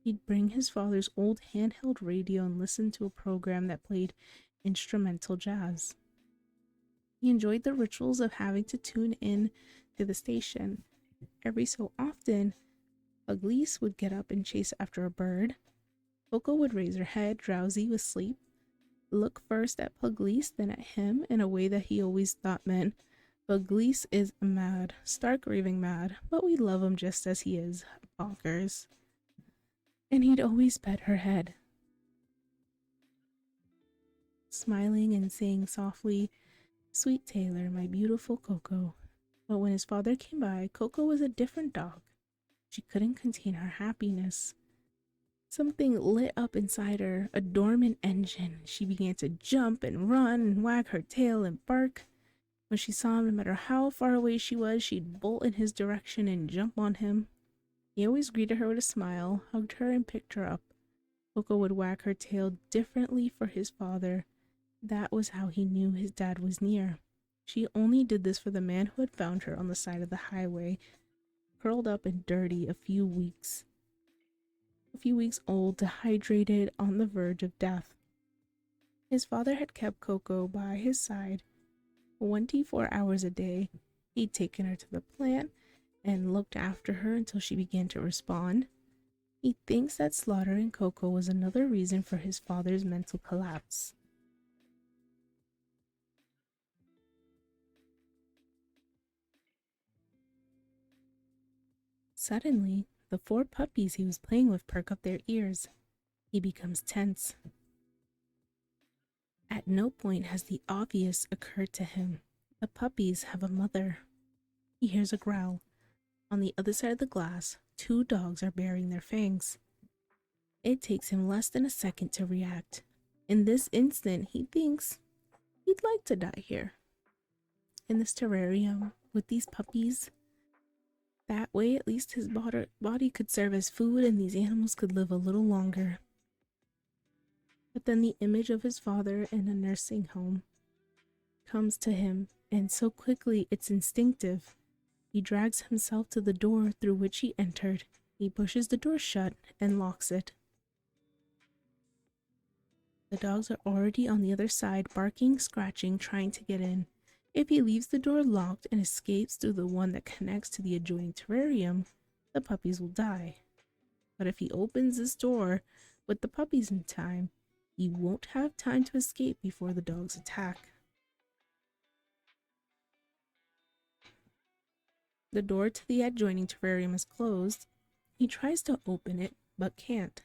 S1: He'd bring his father's old handheld radio and listen to a program that played instrumental jazz. He enjoyed the rituals of having to tune in to the station. Every so often, Puglise would get up and chase after a bird, Coco would raise her head, drowsy with sleep, look first at Puglise, then at him in a way that he always thought meant, Puglise is mad, stark raving mad, but we love him just as he is, bonkers. And he'd always pet her head, smiling and saying softly, "Sweet Taylor, my beautiful Coco." But when his father came by, Coco was a different dog. She couldn't contain her happiness. Something lit up inside her, a dormant engine. She began to jump and run and wag her tail and bark. When she saw him, no matter how far away she was, she'd bolt in his direction and jump on him. He always greeted her with a smile, hugged her, and picked her up. Coco would wag her tail differently for his father. That was how he knew his dad was near. She only did this for the man who had found her on the side of the highway, curled up and dirty, a few weeks old, dehydrated, on the verge of death. His father had kept Coco by his side 24 hours a day. He'd taken her to the plant and looked after her until she began to respond. He thinks that slaughtering Coco was another reason for his father's mental collapse. Suddenly, the 4 puppies he was playing with perk up their ears. He becomes tense. At no point has the obvious occurred to him. The puppies have a mother. He hears a growl. On the other side of the glass, 2 dogs are baring their fangs. It takes him less than a second to react. In this instant, he thinks he'd like to die here. In this terrarium, with these puppies. That way, at least his body could serve as food and these animals could live a little longer. But then the image of his father in a nursing home comes to him, and so quickly it's instinctive. He drags himself to the door through which he entered. He pushes the door shut and locks it. The dogs are already on the other side, barking, scratching, trying to get in. If he leaves the door locked and escapes through the one that connects to the adjoining terrarium, the puppies will die. But if he opens this door with the puppies in time, he won't have time to escape before the dogs attack. The door to the adjoining terrarium is closed. He tries to open it, but can't.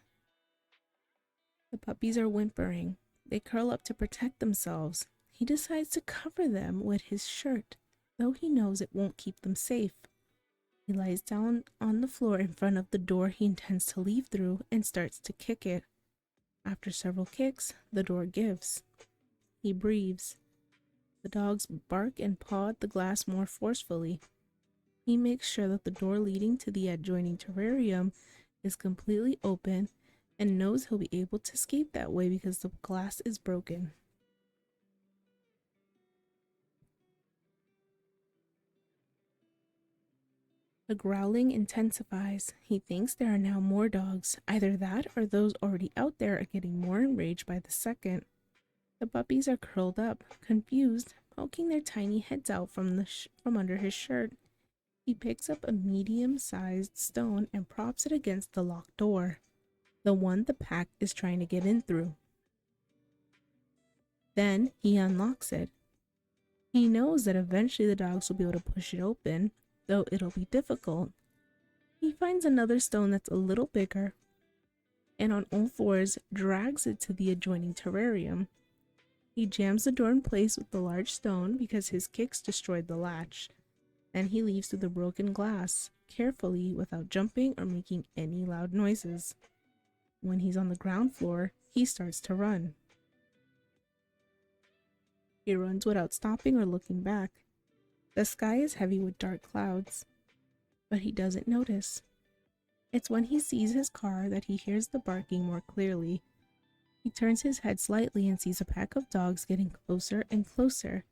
S1: The puppies are whimpering. They curl up to protect themselves. He decides to cover them with his shirt, though he knows it won't keep them safe. He lies down on the floor in front of the door he intends to leave through and starts to kick it. After several kicks, the door gives. He breathes. The dogs bark and paw at the glass more forcefully. He makes sure that the door leading to the adjoining terrarium is completely open and knows he'll be able to escape that way because the glass is broken. The growling intensifies. He thinks there are now more dogs. Either that or those already out there are getting more enraged by the second. The puppies are curled up, confused, poking their tiny heads out from under his shirt. He picks up a medium-sized stone and props it against the locked door, the one the pack is trying to get in through. Then he unlocks it. He knows that eventually the dogs will be able to push it open, though it'll be difficult. He finds another stone that's a little bigger, and on all fours drags it to the adjoining terrarium. He jams the door in place with the large stone because his kicks destroyed the latch. Then he leaves through the broken glass, carefully without jumping or making any loud noises. When he's on the ground floor, he starts to run. He runs without stopping or looking back. The sky is heavy with dark clouds, but he doesn't notice. It's when he sees his car that he hears the barking more clearly. He turns his head slightly and sees a pack of dogs getting closer and closer.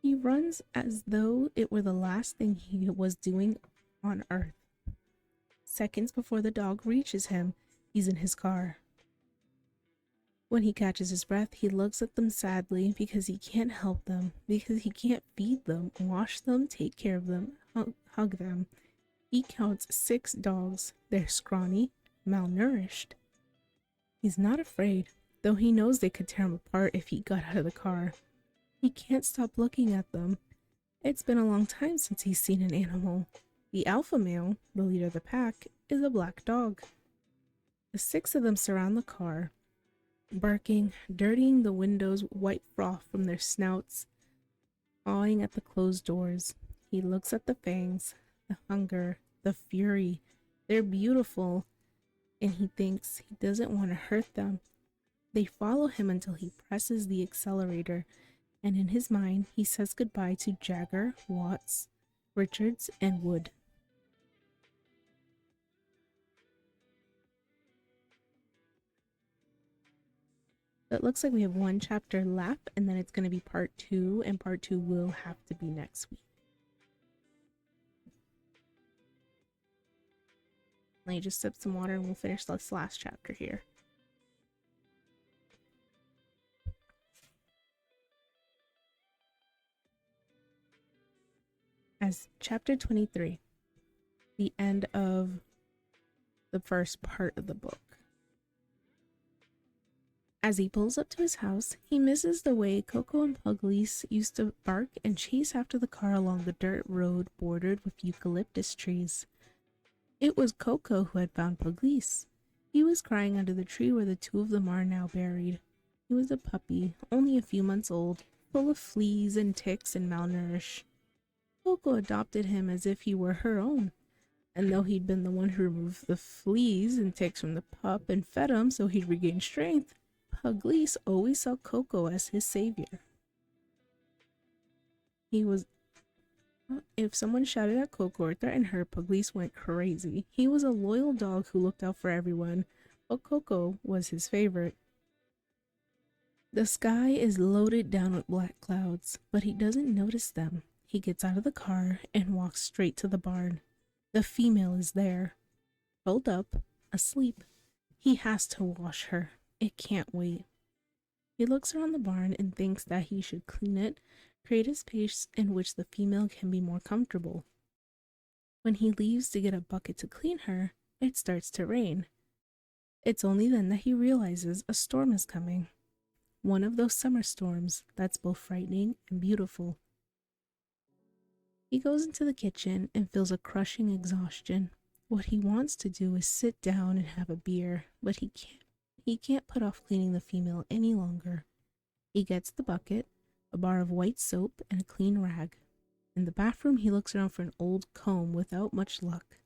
S1: He runs as though it were the last thing he was doing on Earth. Seconds before the dog reaches him, he's in his car. When he catches his breath, he looks at them sadly because he can't help them, because he can't feed them, wash them, take care of them, hug them. He counts 6 dogs. They're scrawny, malnourished. He's not afraid, though he knows they could tear him apart if he got out of the car. He can't stop looking at them. It's been a long time since he's seen an animal. The alpha male, the leader of the pack, is a black dog. The 6 of them surround the car, barking, dirtying the windows with white froth from their snouts, pawing at the closed doors. He looks at the fangs, the hunger, the fury. They're beautiful, and he thinks he doesn't want to hurt them. They follow him until he presses the accelerator, and in his mind, he says goodbye to Jagger, Watts, Richards, and Wood. It looks like we have 1 chapter left, and then it's going to be part 2, and part 2 will have to be next week. Let me just sip some water and we'll finish this last chapter here. As chapter 23, the end of the first part of the book. As he pulls up to his house, he misses the way Coco and Puglise used to bark and chase after the car along the dirt road bordered with eucalyptus trees. It was Coco who had found Puglise. He was crying under the tree where the 2 of them are now buried. He was a puppy, only a few months old, full of fleas and ticks and malnourished. Coco adopted him as if he were her own, and though he'd been the one who removed the fleas and ticks from the pup and fed him so he'd regain strength, Puglise always saw Coco as his savior. If someone shouted at Coco or threatened her, Puglise went crazy. He was a loyal dog who looked out for everyone, but Coco was his favorite. The sky is loaded down with black clouds, but he doesn't notice them. He gets out of the car and walks straight to the barn. The female is there, curled up, asleep. He has to wash her. It can't wait. He looks around the barn and thinks that he should clean it, create a space in which the female can be more comfortable. When he leaves to get a bucket to clean her, it starts to rain. It's only then that he realizes a storm is coming. One of those summer storms that's both frightening and beautiful. He goes into the kitchen and feels a crushing exhaustion. What he wants to do is sit down and have a beer, but he can't put off cleaning the female any longer. He gets the bucket, a bar of white soap, and a clean rag. In the bathroom, he looks around for an old comb without much luck,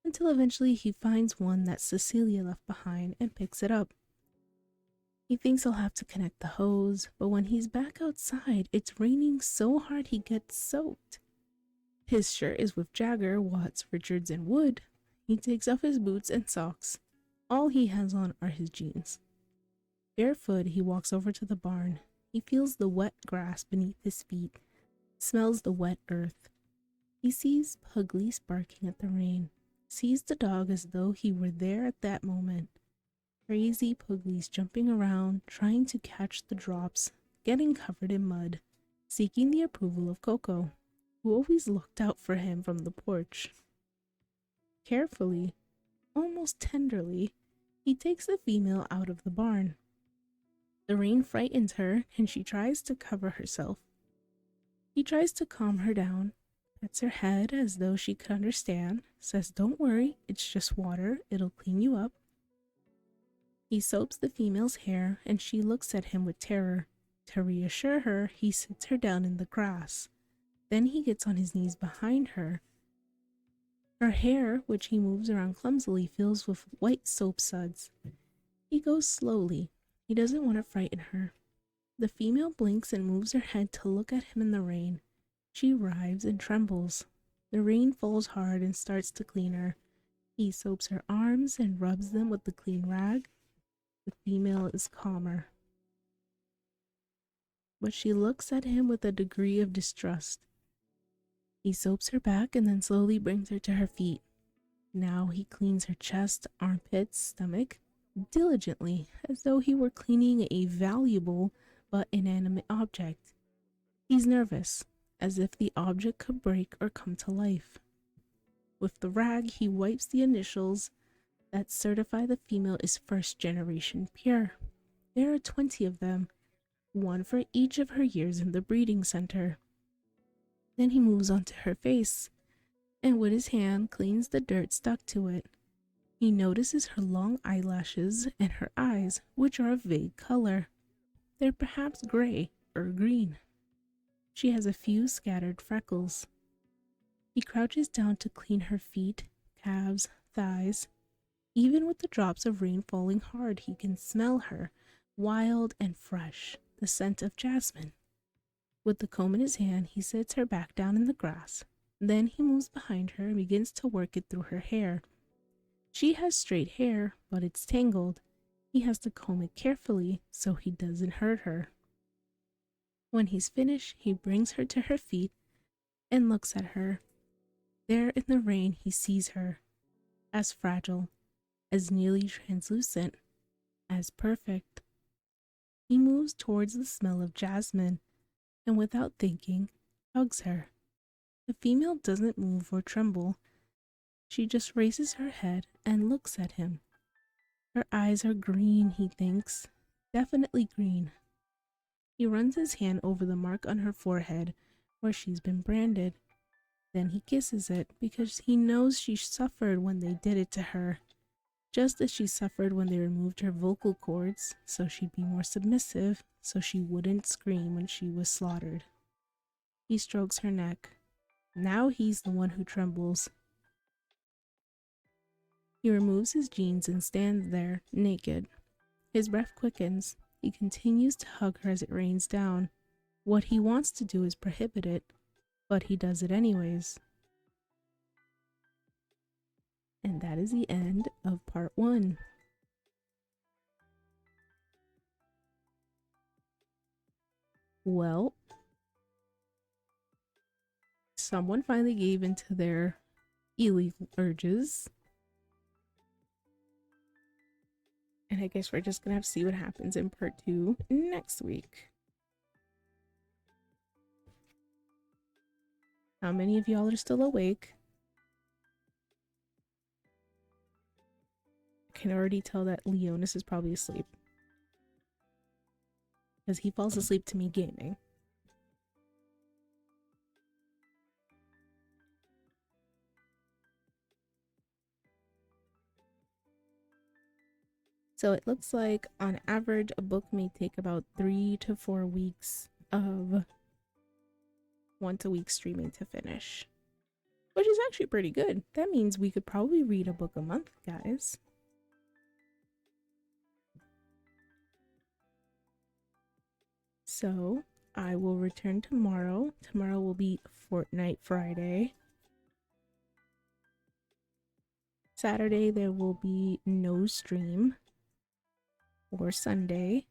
S1: until eventually he finds one that Cecilia left behind and picks it up. He thinks he'll have to connect the hose, but when he's back outside, it's raining so hard he gets soaked. His shirt is with Jagger, Watts, Richards, and Wood. He takes off his boots and socks. All he has on are his jeans. Barefoot, he walks over to the barn. He feels the wet grass beneath his feet, smells the wet earth. He sees Puglise barking at the rain, sees the dog as though he were there at that moment. Crazy Puglise jumping around, trying to catch the drops, getting covered in mud, seeking the approval of Coco, who always looked out for him from the porch. Carefully, almost tenderly, he takes the female out of the barn. The rain frightens her, and she tries to cover herself. He tries to calm her down, pets her head as though she could understand, says, "Don't worry, it's just water, it'll clean you up." He soaps the female's hair, and she looks at him with terror. To reassure her, he sits her down in the grass. Then he gets on his knees behind her. Her hair, which he moves around clumsily, fills with white soap suds. He goes slowly. He doesn't want to frighten her. The female blinks and moves her head to look at him in the rain. She writhes and trembles. The rain falls hard and starts to clean her. He soaps her arms and rubs them with the clean rag. The female is calmer, but she looks at him with a degree of distrust. He soaps her back and then slowly brings her to her feet. Now he cleans her chest, armpits, stomach, diligently, as though he were cleaning a valuable but inanimate object. He's nervous, as if the object could break or come to life. With the rag, he wipes the initials that certify the female is first generation pure. There are 20 of them, one for each of her years in the breeding center. Then he moves on to her face, and with his hand cleans the dirt stuck to it. He notices her long eyelashes and her eyes, which are a vague color. They're perhaps gray or green. She has a few scattered freckles. He crouches down to clean her feet, calves, thighs. Even with the drops of rain falling hard, he can smell her, wild and fresh, the scent of jasmine. With the comb in his hand, he sets her back down in the grass. Then he moves behind her and begins to work it through her hair. She has straight hair, but it's tangled. He has to comb it carefully so he doesn't hurt her. When he's finished, he brings her to her feet and looks at her. There in the rain, he sees her, as fragile, as nearly translucent, as perfect. He moves towards the smell of jasmine and without thinking, hugs her. The female doesn't move or tremble. She just raises her head and looks at him. Her eyes are green, he thinks. Definitely green. He runs his hand over the mark on her forehead where she's been branded. Then he kisses it because he knows she suffered when they did it to her, just as she suffered when they removed her vocal cords, so she'd be more submissive, so she wouldn't scream when she was slaughtered. He strokes her neck. Now he's the one who trembles. He removes his jeans and stands there, naked. His breath quickens. He continues to hug her as it rains down. What he wants to do is prohibit it, but he does it anyways. And that is the end of part 1. Well, someone finally gave into their illegal urges. And I guess we're just gonna have to see what happens in part 2 next week. How many of y'all are still awake? I can already tell that Leonis is probably asleep, because he falls asleep to me gaming. So it looks like on average a book may take about 3 to 4 weeks of once a week streaming to finish, which is actually pretty good. That means we could probably read a book a month, guys. So I will return tomorrow. Tomorrow will be Fortnite Friday. Saturday there will be no stream, or Sunday.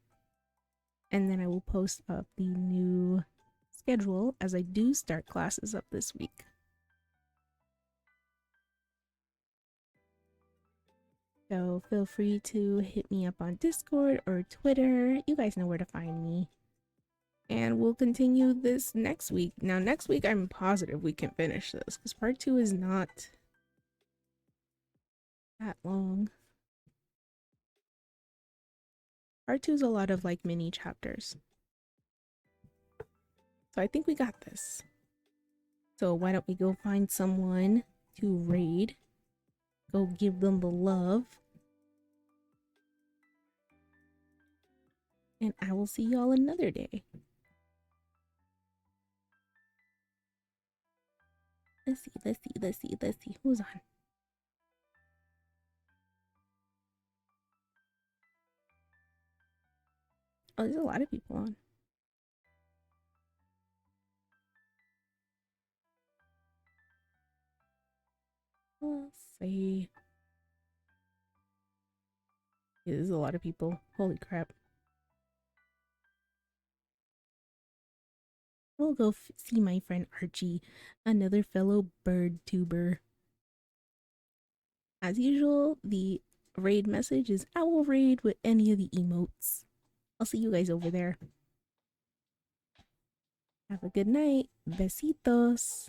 S1: And then I will post up the new schedule as I do start classes up this week. So feel free to hit me up on Discord or Twitter. You guys know where to find me. And we'll continue this next week. Now, next week, I'm positive we can finish this because part 2 is not that long. Part 2 is a lot of like mini chapters. So I think we got this. So why don't we go find someone to raid? Go give them the love. And I will see y'all another day. Let's see. Who's on? Oh, there's a lot of people on. Let's see. Yeah, there's a lot of people. Holy crap. We'll go see my friend Archie, another fellow bird tuber. As usual, the raid message is I will raid with any of the emotes. I'll see you guys over there. Have a good night. Besitos.